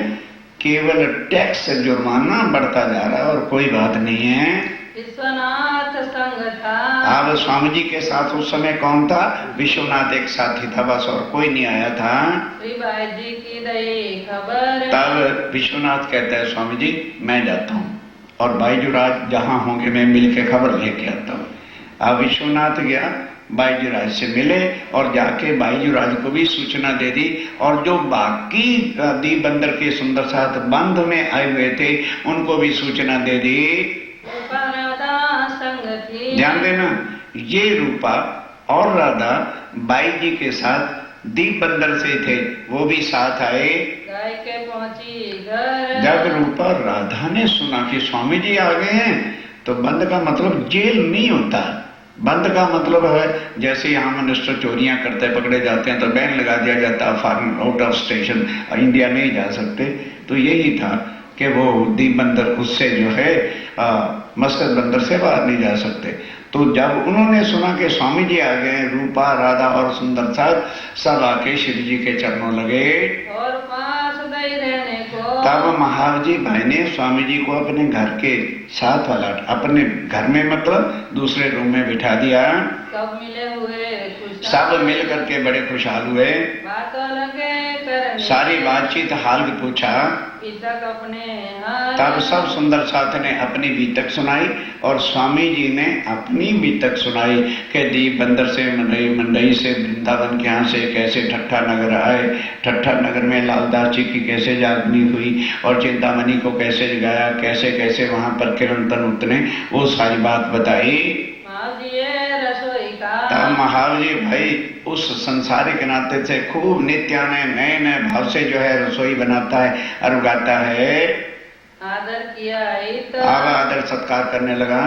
केवल टैक्स जुर्माना बढ़ता जा रहा है और कोई बात नहीं है। विश्वनाथ संग था। अब स्वामी जी के साथ उस समय कौन था, विश्वनाथ एक साथी था बस, और कोई नहीं आया था। श्री भाई जी की दई खबर। तब विश्वनाथ कहता है स्वामी जी मैं जाता हूँ और बाईजुराज जहां होंगे मैं मिलके खबर लेके आता हूँ। अब विश्वनाथ गया, बाईजुराज से मिले और जाके बाईजुराज को भी सूचना दे दी, और जो बाकी दीप बंदर के सुंदर साथ बंध में आए हुए थे उनको भी सूचना दे दी। ध्यान देना, ये रूपा और राधा बाई जी के साथ दीप बंदर से थे, वो भी साथ आए। गाय के पहुंची घर। जब रूपा राधा ने सुना कि स्वामी जी आ गए हैं, तो बंद का मतलब जेल नहीं होता, बंद का मतलब है जैसे यहाँ मनुष्य चोरियां करते पकड़े जाते हैं तो बैन लगा दिया जाता है, foreign out of station, India नहीं जा सकते। तो यही था कि वो दीप बंदर उससे जो है मस्कत बंदर से बाहर नहीं जा सकते। तो जब उन्होंने सुना कि स्वामी जी आ गए, रूपा, राधा और सुंदर साथ सब आके शिव जी के चरणों लगे और पास दई रहने को। तब महावजी भाई ने स्वामी जी को अपने घर के साथ वाला, अपने घर में मतलब दूसरे रूम में बिठा दिया। सब मिले हुए सब मिल करके बड़े खुशहाल हुए। बातों लगे करने सारी बातचीत हाल पूछा। बीतक अपने हाल तब सब सुंदर साथ ने अपनी बीतक सुनाई और स्वामी जी ने अपनी बीतक सुनाई कि दीप बंदर से मंडई से वृंदावन के यहाँ से कैसे ठट्ठा नगर आए, ठट्ठा नगर में लालदास जी की कैसे जागनी हुई और चिंतामणि को कैसे जगाया, कैसे कैसे वहां पर किरणतन उतने, वो सारी बात बताई। रसोई का तब महावीर जी भाई उस संसारिक नाते से खूब नित्याने नए नए भाव से जो है रसोई बनाता है और उगाता है। आदर किया अब आदर सत्कार करने लगा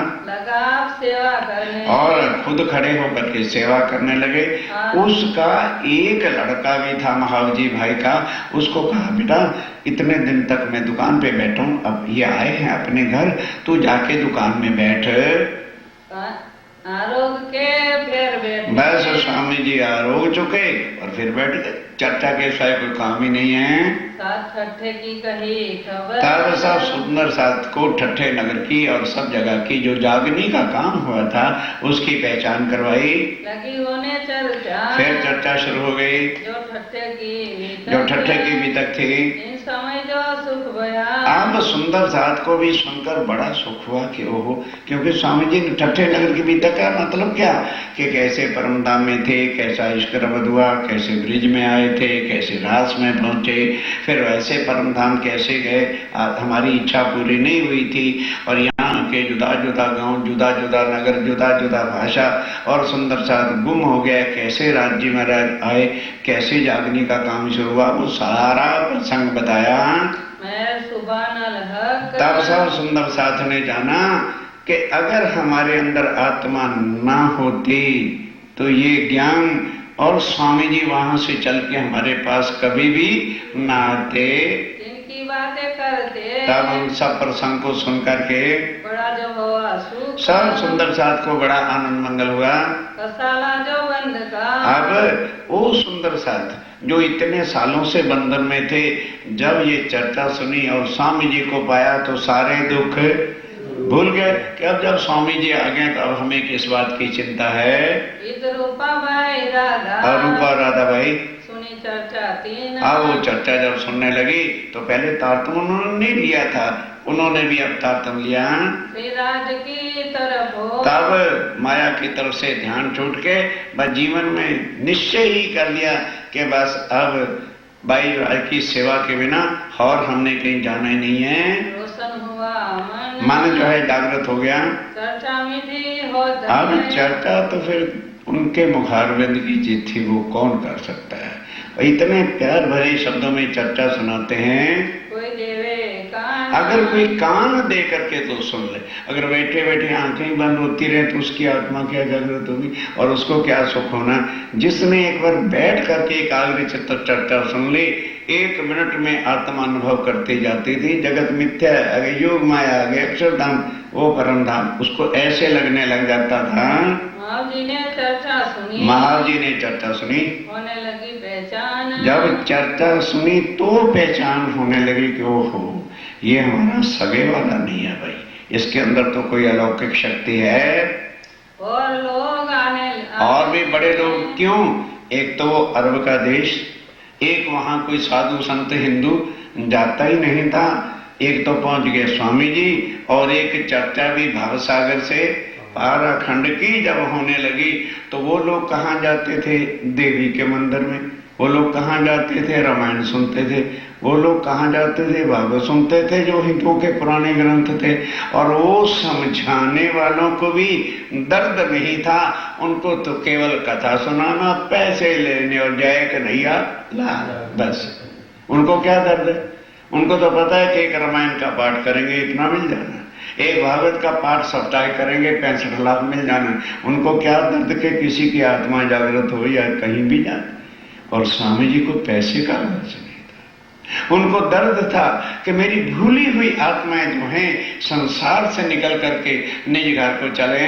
सेवा करने और खुद खड़े होकर के सेवा करने लगे। उसका एक लड़का भी था महावीर जी भाई का, उसको कहा बेटा इतने दिन तक मैं दुकान पे बैठूं, अब ये आए हैं अपने घर, तू जाके दुकान में बैठ। आरोग के फिर बैठ बस स्वामी जी आरोग चुके और फिर बैठ गए। चर्चा के सिवाय कोई काम ही नहीं है। साथ ठट्ठे की कही खबर तब सब सुंदर साथ को ठट्ठे नगर की और सब जगह की जो जागनी का काम हुआ था उसकी पहचान करवाई। लगी होने चर्चा फिर चर्चा शुरू हो गई। जो ठट्ठे की बीतक थी इन समय जो सुख भया। अब सुंदर साथ को भी सुनकर बड़ा सुख हुआ कि ओहो, क्योंकि स्वामी जी ने ठट्ठे नगर की बीतक का मतलब क्या कि कैसे परम धाम में थे, कैसा इश्क रमद हुआ, कैसे ब्रिज में आए थे, कैसे रास में पहुंचे, फिर वैसे परम धाम कैसे गए, हमारी इच्छा पूरी नहीं हुई थी और यहाँ के जुदा जुदा गांव, जुदा जुदा नगर, जुदा जुदा भाषा और सुंदर साथ गुम हो गया, कैसे राज्य में आए, कैसे जागनी का काम शुरू हुआ, वो सारा प्रसंग बताया। मैं सुबह न तब सब सुंदर साथ ने जाना कि अगर हमारे अंदर आत्मा ना होती तो ये ज्ञान और स्वामी जी वहां से चल के हमारे पास कभी भी ना आते। इनकी बातें करते तब हम सब प्रसंग को सुन करके बड़ा जो हुआ सुख, सब सुंदर साथ को बड़ा आनंद मंगल हुआ। कसाला जो बंद का अब वो सुंदर साथ जो इतने सालों से बंधन में थे, जब ये चर्चा सुनी और स्वामी जी को पाया तो सारे दुख भूल गए कि अब जब स्वामी जी आ गए तो अब हमें किस बात की चिंता है। रूपा भाई राधा और रूपा राधा भाई सुनी चर्चा तीन। अब वो चर्चा जब सुनने लगी तो पहले तारतम उन्होंने नहीं लिया था, उन्होंने भी अब तारतम लिया। राज की तरफ हो तब माया की तरफ से ध्यान छूट के बस जीवन में निश्चय ही कर लिया कि बस अब भाई की सेवा के बिना और हमने कहीं जाना ही नहीं है। रोशन हुआ मन जो है जागृत हो गया। चर्चा मिठी हो अब चर्चा तो फिर उनके मुखारविंद की जीत थी, वो कौन कर सकता है। इतने प्यार भरे शब्दों में चर्चा सुनाते हैं। कोई देवे कान अगर कोई कान दे करके तो सुन ले, अगर बैठे बैठे आंखें बंद होती रहे तो उसकी आत्मा क्या जागृत होगी और उसको क्या सुख होना। जिसने एक बार बैठ करके एकाग्रचित्त चर्चा सुन ली, 1 मिनट में आत्मा अनुभव करते जाती थी। जगत मिथ्या है, अगर योग माया आ गया, अक्षरधाम वो परम धाम, उसको ऐसे लगने लग जाता था। महाव जी ने चर्चा सुनी, महाव जी ने चर्चा सुनी, होने लगी पहचान। जब चर्चा सुनी तो पहचान होने लगी कि ओहो, ये हमारा सगे वाला नहीं है भाई, इसके अंदर तो कोई अलौकिक शक्ति है। और लोग आने और भी बड़े लोग, क्यों? एक तो वो अरब का देश, एक वहां कोई साधु संत हिंदू जाता ही नहीं था, एक तो पहुंच गए स्वामी जी, और एक चर्चा भी भावसागर से पाराखंड की जब होने लगी तो वो लोग कहाँ जाते थे? देवी के मंदिर में। वो लोग कहाँ जाते थे? रामायण सुनते थे। वो लोग कहाँ जाते थे? भागवत सुनते थे, जो हिंदुओं के पुराने ग्रंथ थे। और वो समझाने वालों को भी दर्द नहीं था, उनको तो केवल कथा सुनाना, पैसे लेने और जय कन्हैया लाल, बस। उनको क्या दर्द है? उनको तो पता है कि एक रामायण का पाठ करेंगे इतना मिल जाना, एक भागवत का पाठ सप्ताह करेंगे 65 लाख मिल जाना। उनको क्या दर्द के किसी की आत्मा जागृत हो या कहीं भी जाए। और स्वामी जी को पैसे का दर्द नहीं था, उनको दर्द था कि मेरी भूली हुई आत्माएं जो हैं संसार से निकल करके निज घर को चले।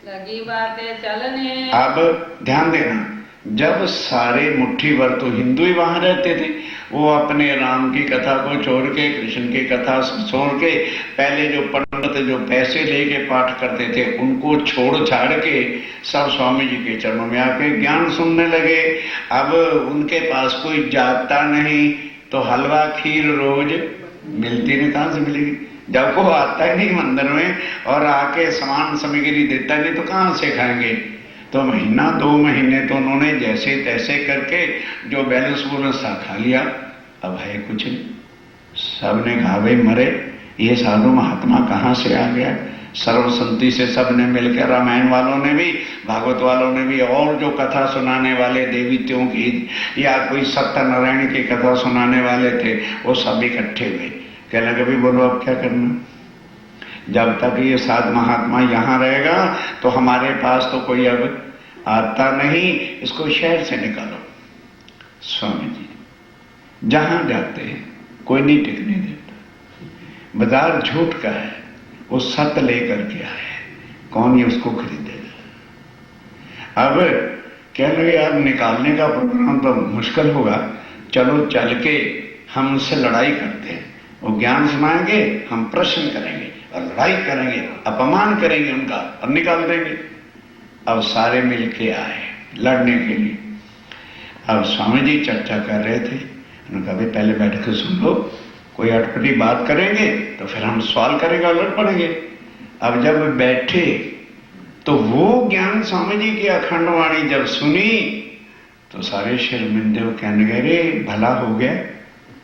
लगी बातें चलने। अब ध्यान देना, जब सारे मुट्ठी भर तो हिंदू ही वहां रहते थे, वो अपने राम की कथा को छोड़ के, कृष्ण की कथा छोड़ के, पहले जो पंडित जो पैसे लेके पाठ करते थे उनको छोड़ छाड़ के सब स्वामी जी के चरणों में आके ज्ञान सुनने लगे। अब उनके पास कोई जाता नहीं तो हलवा खीर रोज मिलती नहीं, कहां से मिलेगी? जब को आता ही नहीं मंदिर में और आके सामान सामग्री देता नहीं तो कहां से खाएंगे? तो महीना 2 महीने तो उन्होंने जैसे तैसे करके जो बैलेंस बोनस था खा लिया। अब है कुछ नहीं, सबने कहा भाई मरे, ये साधु महात्मा कहाँ से आ गया? सर्वसंति से सबने मिलकर, रामायण वालों ने भी, भागवत वालों ने भी, और जो कथा सुनाने वाले देवीत्यों की या कोई सत्यनारायण की कथा सुनाने वाले थे वो सब इकट्ठे हुए। कहने लगे भाई बोलो अब क्या करना? जब तक ये साधु महात्मा यहाँ रहेगा तो हमारे पास तो कोई अब आता नहीं, इसको शहर से निकालो। स्वामी जी जहां जाते हैं कोई नहीं टिकने देता, बाजार झूठ का है, वो सत्य लेकर के आए, कौन ये उसको खरीदेगा? अब कहने लगे यार निकालने का प्रोग्राम तो मुश्किल होगा, चलो चल के हम उनसे लड़ाई करते हैं, वो ज्ञान सुनाएंगे, हम प्रश्न करेंगे और लड़ाई करेंगे, अपमान करेंगे उनका और निकाल देंगे। अब सारे मिलके आए लड़ने के लिए। अब स्वामी जी चर्चा कर रहे थे, उन्होंने कहा पहले बैठ के सुन लो, कोई अटपटी बात करेंगे तो फिर हम सवाल करेंगे और लड़ पड़ेंगे। अब जब बैठे तो वो ज्ञान स्वामी जी की अखंड वाणी जब सुनी तो सारे शर्मिंदे कहने गए रे भला हो गया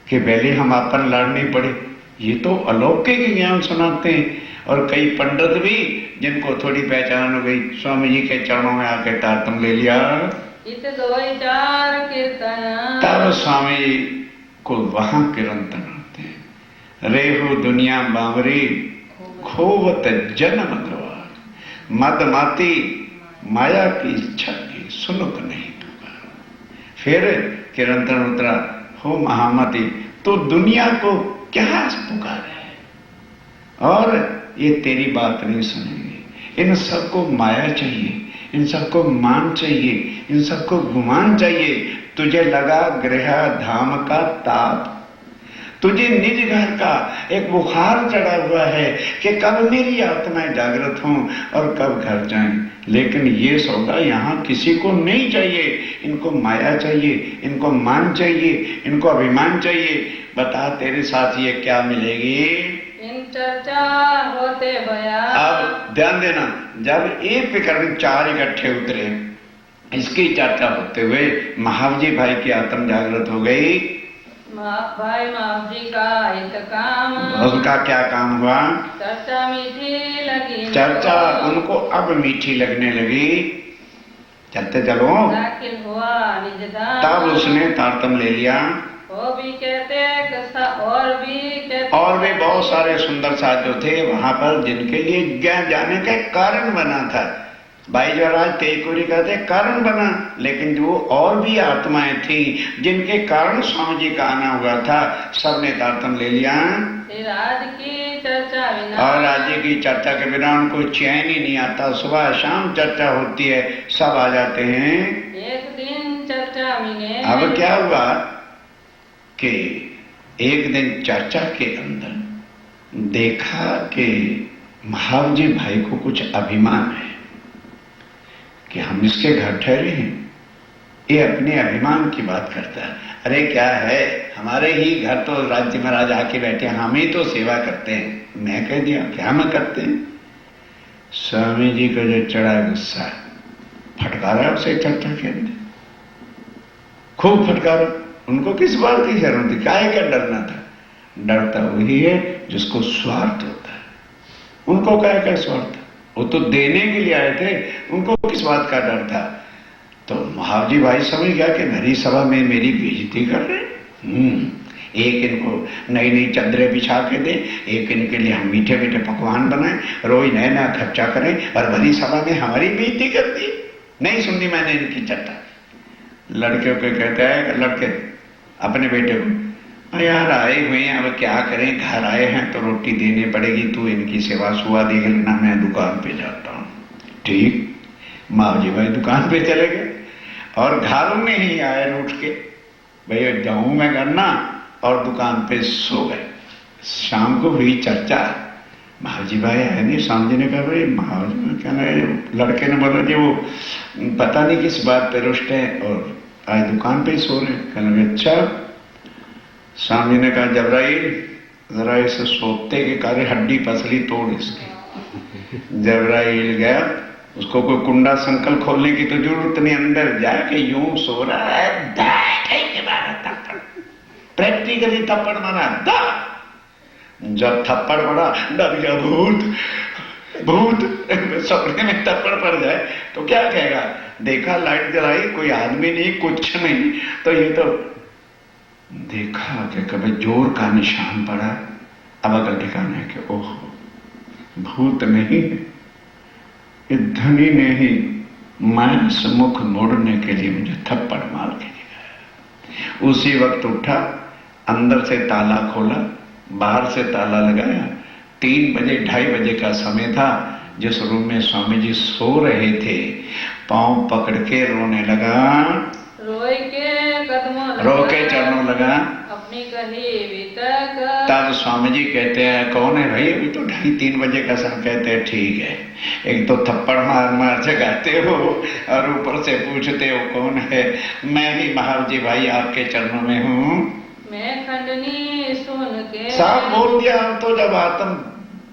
कि पहले हम अपन लड़ने पड़े, ये तो अलौकिक ज्ञान सुनाते हैं। और कई पंडित भी जिनको थोड़ी पहचान हो गई स्वामी जी के चरणों में आके तारतम ले लिया। तब स्वामी जी को वहां कीर्तन आते हैं, रेहू दुनिया बावरी खोवत जन्म द्वार, मदमाती माया की इच्छा की सुनुक नहीं पुकार। फिर कीर्तन उतरा, हो महामती तो दुनिया को क्या पुकार है और ये तेरी बात नहीं सुनेंगे। इन सबको माया चाहिए, इन सबको मान चाहिए, इन सबको गुमान चाहिए। तुझे लगा गृह धाम का ताप, तुझे निज घर का एक बुखार चढ़ा हुआ है कि कब मेरी आत्माएं जागृत हों और कब घर जाएं। लेकिन ये सौदा यहाँ किसी को नहीं चाहिए, इनको माया चाहिए, इनको मान चाहिए, इनको अभिमान चाहिए। बता तेरे साथ ये क्या मिलेगी? इन चर्चा होते भया। अब ध्यान देना, जब एक विकर्ण 4 इकट्ठे उतरे, इसकी चर्चा होते हुए महावजी भाई की आत्म जागृत हो गई। भाई महावजी का हित काम, उनका क्या काम हुआ? चर्चा मीठी लगी, चर्चा उनको अब मीठी लगने लगी। चलते चलो, दाखिल हुआ निज धाम। तब उसने तारतम ले लिया। वो भी कहते और भी बहुत सारे सुंदर साधु थे वहां पर जिनके लिए ज्ञान जाने का कारण बना था। भाई जयराज तेजपुरी कहते कारण बना, लेकिन जो और भी आत्माएं थी जिनके कारण स्वामी जी का आना हुआ था, सबने तारतम ले लिया। आज की चर्चा बिना, और राज्य की चर्चा के बिना उनको चैन ही नहीं आता। सुबह शाम चर्चा होती है, सब आ जाते हैं। एक दिन चर्चा मिले। अब क्या हुआ कि एक दिन चर्चा के अंदर देखा कि महावजी भाई को कुछ अभिमान है कि हम इसके घर ठहरे हैं, ये अपने अभिमान की बात करता है। अरे क्या है, हमारे ही घर तो राज्य महाराज आके बैठे, हम ही तो सेवा करते हैं। मैं कह दिया क्या हम करते हैं? स्वामी जी को जो चढ़ा गुस्सा, फटकारा उसे चर्चा के अंदर, खूब फटकारा। उनको किस बात की जरूरत थी? काहे क्या डरना था? डरता वही है जिसको स्वार्थ होता है। उनको काहे का स्वार्थ? वो तो देने के लिए आए थे, उनको किस बात का डर था? तो महावजी भाई समझ गया कि मेरी सभा में मेरी बेइज्जती कर रहे। एक इनको नई नई चादरें बिछा के दे, एक इनके लिए हम मीठे मीठे पकवान बनाए, रोज नया नया खर्चा करें और भरी सभा में हमारी बेइज्जती कर दी। नहीं सुननी मैंने इनकी चर्चा। लड़के को कहता है, लड़के अपने बेटे को, यार आए हुए हैं, अब क्या करें, घर आए हैं तो रोटी देनी पड़ेगी, तू इनकी सेवा सुवा देख लेना, मैं दुकान पे जाता हूँ। ठीक, मावजी भाई दुकान पे चले गए और घर में ही आए उठ के, भैया जाऊं मैं करना, और दुकान पे सो गए। शाम को हुई चर्चा, महाजी भाई है नहीं। स्वामी जी ने कहा भाई महाजी कहना है, लड़के ने बोला कि वो पता नहीं किस बात पे रुष्ट है और आज दुकान पे ही सो रहे। कहने लगे अच्छा। स्वामी जी ने कहा जबराइल जरा इसे सोते के कार्य हड्डी पसली तोड़ इसकी। जबराइल गया, उसको कोई कुंडा संकल खोलने की तो जरूरत नहीं, अंदर जाके यूं सो रहा है, प्रैक्टिकली थप्पड़ मारा। जब थप्पड़ पड़ा डर गया, भूत भूत। सपने में थप्पड़ पड़ जाए तो क्या कहेगा, देखा लाइट जलाई, कोई आदमी नहीं कुछ नहीं, तो ये तो देखा कि कभी जोर का निशान पड़ा। अब अगर ठिकाने के ओहो भूत नहीं, इस धनी ने ही मैं सम्मुख मोड़ने के लिए मुझे थप्पड़ मार के दिया। उसी वक्त उठा, अंदर से ताला खोला, बाहर से ताला लगाया। 3 बजे 2:30 बजे का समय था। जिस रूम में स्वामी जी सो रहे थे, पांव पकड़ के रोने लगा, रोए के कदमों रो के चरणों लगा। अपनी कही वितक। तब स्वामी जी कहते हैं कौन है भाई, अभी तो 2:30-3 बजे का समय। कहते हैं ठीक है, एक तो थप्पड़ मार मार जगाते हो और ऊपर से पूछते हो कौन है। मैं ही महाजी भाई आपके चरणों में हूँ। मैं खंडनी सुन के साफ बोल दिया। तो जब आत्म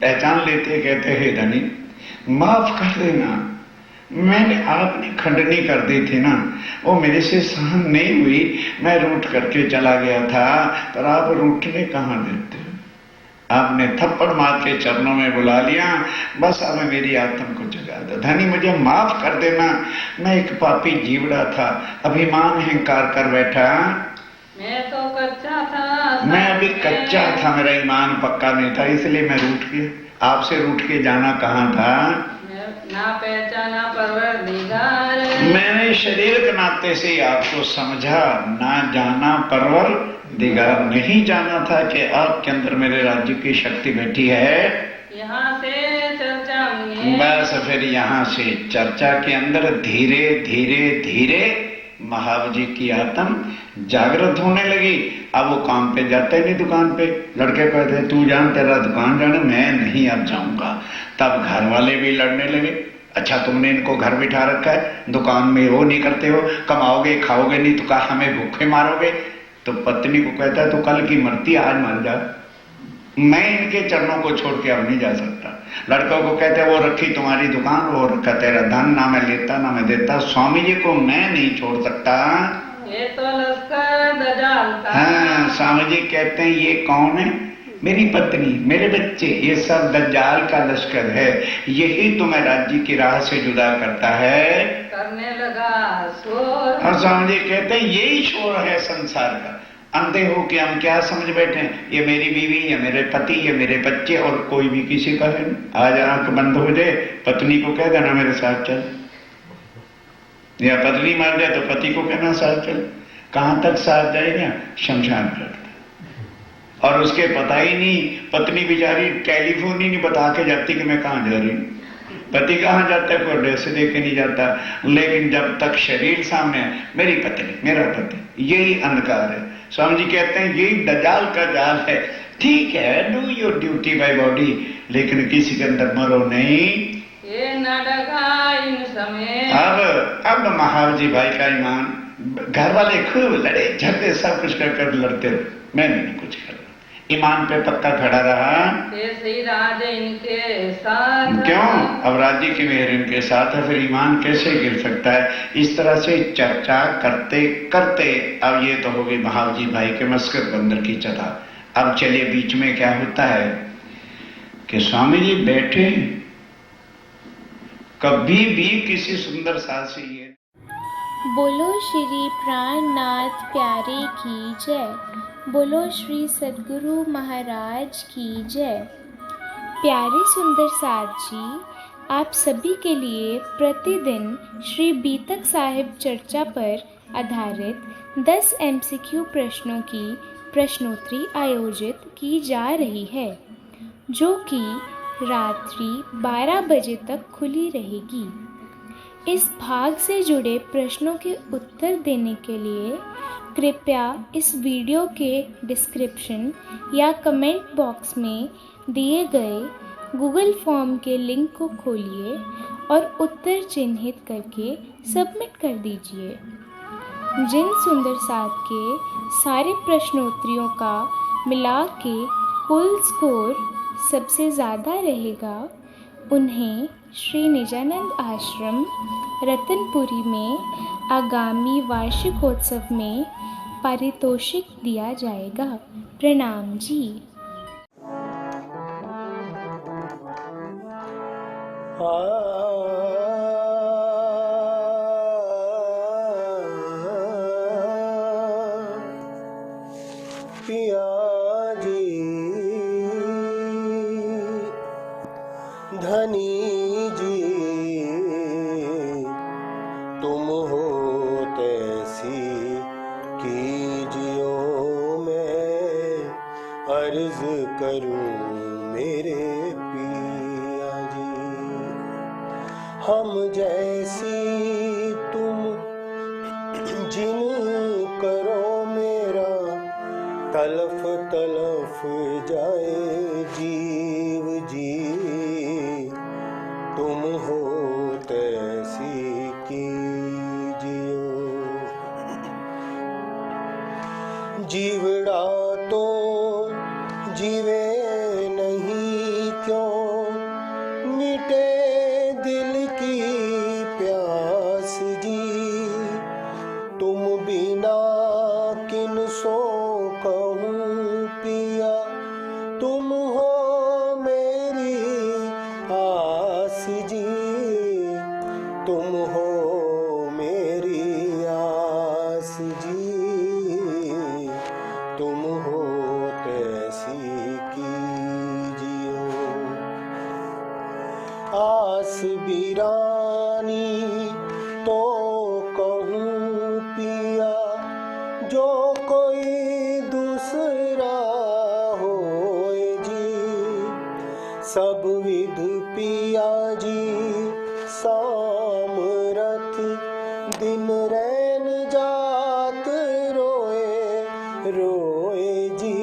पहचान लेते कहते हे धनी माफ कर देना, मैंने आपने खंडनी कर दी थी ना, वो मेरे से सहन नहीं हुई, मैं रूठ करके चला गया था, पर आप रूठने कहाँ देते हो। आपने थप्पड़ मार के चरणों में बुला लिया, बस अब मेरी आत्म को जगा दो। धनी मुझे माफ कर देना, मैं एक पापी जीवड़ा था, अभिमान अहंकार कर बैठा। मैं तो कच्चा था, मैं अभी कच्चा था, मेरा ईमान पक्का नहीं था, इसलिए मैं रूठ गया। आपसे रूठ के जाना कहाँ था। ना पहचाना परवरदिगार। मैंने शरीर के नाते से आपको समझा, ना जाना परवरदिगार। नहीं जाना था कि आपके अंदर मेरे राज्य की शक्ति बैठी है। यहाँ से चर्चा में बस फिर यहाँ से चर्चा के अंदर धीरे धीरे धीरे महाव जी की आत्म जागृत होने लगी। अब वो काम पे जाते नहीं, दुकान पे। लड़के कहते तू जान, तेरा दुकान जाने, मैं नहीं अब जाऊंगा। तब घर वाले भी लड़ने लगे, अच्छा तुमने इनको घर बिठा रखा है, दुकान में वो नहीं करते हो, कमाओगे खाओगे नहीं तो कहा हमें भूखे मारोगे। तो पत्नी को कहता है तो कल की मरती आज मर जा, मैं इनके चरणों को छोड़ के अब नहीं जा सकता। लड़कों को कहते हैं वो रखी तुम्हारी दुकान, वो रखा तेरा धन, ना मैं लेता ना मैं देता, स्वामी जी को मैं नहीं छोड़ सकता। ये तो लश्कर दजाल का। हाँ, स्वामी जी कहते हैं ये कौन है, मेरी पत्नी मेरे बच्चे, ये सब दज्जाल का लश्कर है, यही तुम्हें राज्य की राह से जुदा करता है। करने लगा शोर। और स्वामी जी कहते हैं यही शोर है संसार का। अंधे हो कि हम क्या समझ बैठे हैं, ये मेरी बीवी, ये मेरे पति, ये मेरे बच्चे, और कोई भी किसी का है। आज आंख बंद हो जाए, पत्नी को कह देना मेरे साथ चल, या पत्नी मर जाए तो पति को कहना साथ चल। कहां तक साथ जाएगा, शमशान घाट। और उसके पता ही नहीं, पत्नी बेचारी टेलीफोन ही नहीं बता के जाती कि मैं कहां जा रही हूं। पति कहां जाता है, कोई एड्रेस दे के नहीं जाता। लेकिन जब तक शरीर सामने है, मेरी पत्नी मेरा पति, यही अंधकार है। स्वामी जी कहते हैं यही दजाल का जाल है। ठीक है, do your duty by body, लेकिन किसी के अंदर मरो नहीं। ये न लगा इन समय। अब महाव जी भाई का ईमान, घर वाले खूब लड़े झगड़े सब कुछ कर लड़ते रहे, मैं नहीं कुछ कर, ईमान पे पक्का खड़ा रहा। ऐसे राज इनके साथ। क्यों, अब राज्य की मेहर इनके साथ है, फिर ईमान कैसे गिर सकता है। इस तरह से चर्चा करते करते अब ये तो हो गई महाव जी भाई के मस्कर बंदर की चला। अब चलिए बीच में क्या होता है कि स्वामी जी बैठे, कभी भी किसी सुंदर साथ से ये बोलो श्री प्राणनाथ प्यारे की जय, बोलो श्री सद्गुरु महाराज की जय। प्यारे सुंदर साथ जी, आप सभी के लिए प्रतिदिन श्री बीतक साहिब चर्चा पर आधारित 10 MCQ प्रश्नों की प्रश्नोत्तरी आयोजित की जा रही है, जो कि रात्रि 12 बजे तक खुली रहेगी। इस भाग से जुड़े प्रश्नों के उत्तर देने के लिए कृपया इस वीडियो के डिस्क्रिप्शन या कमेंट बॉक्स में दिए गए गूगल फॉर्म के लिंक को खोलिए और उत्तर चिन्हित करके सबमिट कर दीजिए। जिन सुंदर साथ के सारे प्रश्नोत्तरियों का मिला के कुल स्कोर सबसे ज़्यादा रहेगा, उन्हें श्री निजानंद आश्रम रतनपुरी में आगामी वार्षिकोत्सव में पारितोषिक दिया जाएगा। प्रणाम जी। पिया जी धनी जी तुम हो तैसी कीजियो, मैं अर्ज करूं मेरे पिया जी। हम जैसी तुम जिन करो, मेरा तलफ तलफ जाए जीव जी। तुम हो तैसी कीजियो, जीवड़ा तो जीवे नहीं क्यों, मिटे दिल की प्यास जी। तुम बिना किन सो कहूँ पिया, तुम हो मेरी आस जी। तुम हो मेरी आस जी, तुम हो तैसी कीजियो। आस बिरानी तो कहूँ पिया, जो कोई दूसरा होए जी। सब विध पिया जी सामरथ, दिन रैन जात रोए रोए जी।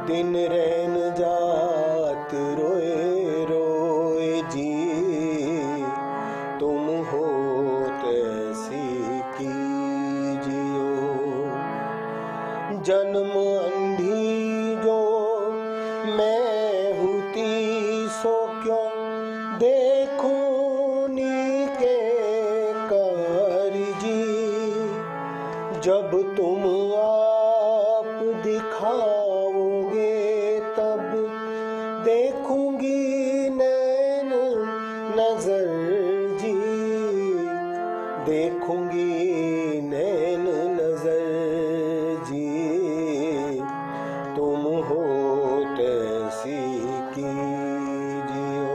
दिन रैन जात रोए रोए जी। तुम हो तैसी कीजियो, जन्म अंधी जो मैं हुती सो क्यों, देखूं नीके कार जी। जब तुम आप दिखाओगे तब देखूंगी नैन नजर जी। देखूंगी नैन नजर जी। तुम हो तैसी कीजियो।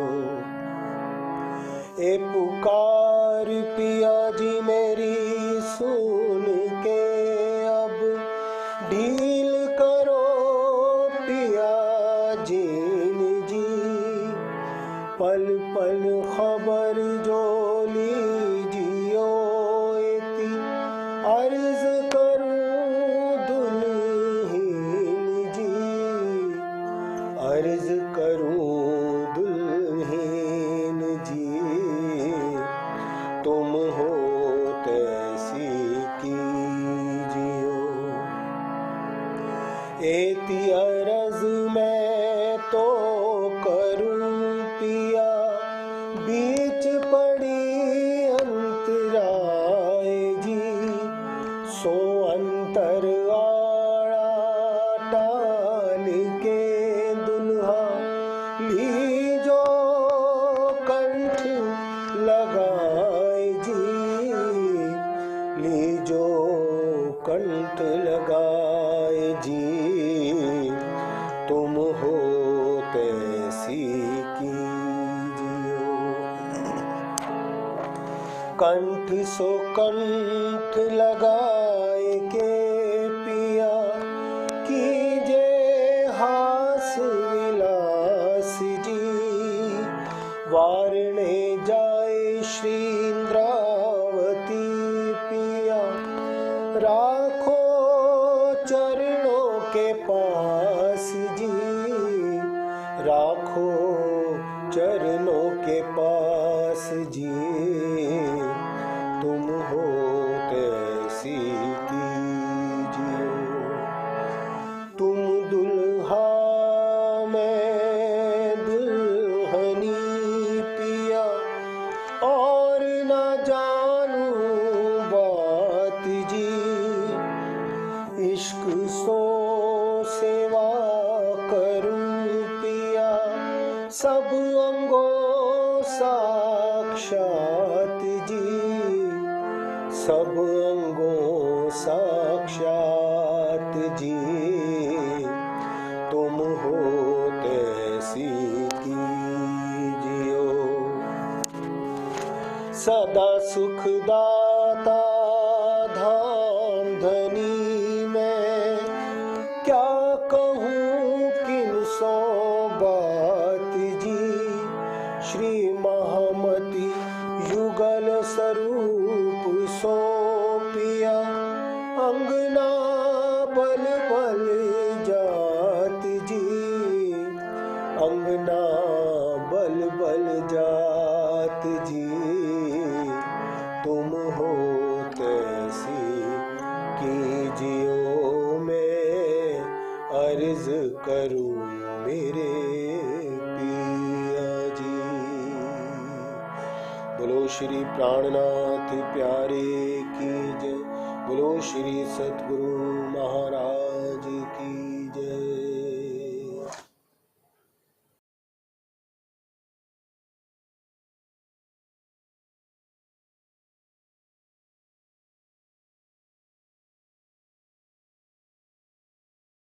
ए पुकार पिया जी मेरी सुन के, अब ढील करो पिया जीन जी। पल पल खबर जो लीजियो, इति अर्ज करूं दुल्हीन जी। अर्ज करूं दुल्हीन जी। तुम हो तैसी कीजियो। एति अर्ज मैं तो करूं पिया, बीच पड़ी अंतराय जी। सो अंतर आड़ा टाल के दुल्हा, लीजो कंठ लगाए जी। लीजो कंठ लगाए जी। तुम हो तैसी कीजियो। कंठ सो कंठ लगाए के पिया, कीजे हास विलास जी। वारणे जाए श्री राखो चरणों के पास जी, राखो चरणों के पास जी, तुम हो तैसी कीजिए। तुम दुल्हा मैं दुल्हनी पिया, और न जानूं बात जी, इश्क सो सेवा करूं पिया, सब अंगों साक्षात जी, सब अंगों साक्षात जी, तुम हो तैसी कीजियो। सदा सुखदाता धाम धनी मैं, क्या कहूँ किन सो बात जी, श्री महामति युगल स्वरूप सौंपिया, अंगना बल बल जात जी, अंगना बल बल जात जी, तुम हो तैसी कीजियो। मैं अर्ज करूं मेरे पिया जी। बोलो श्री प्राणनाथ प्यारे की जय, बोलो श्री सतगुरु महाराज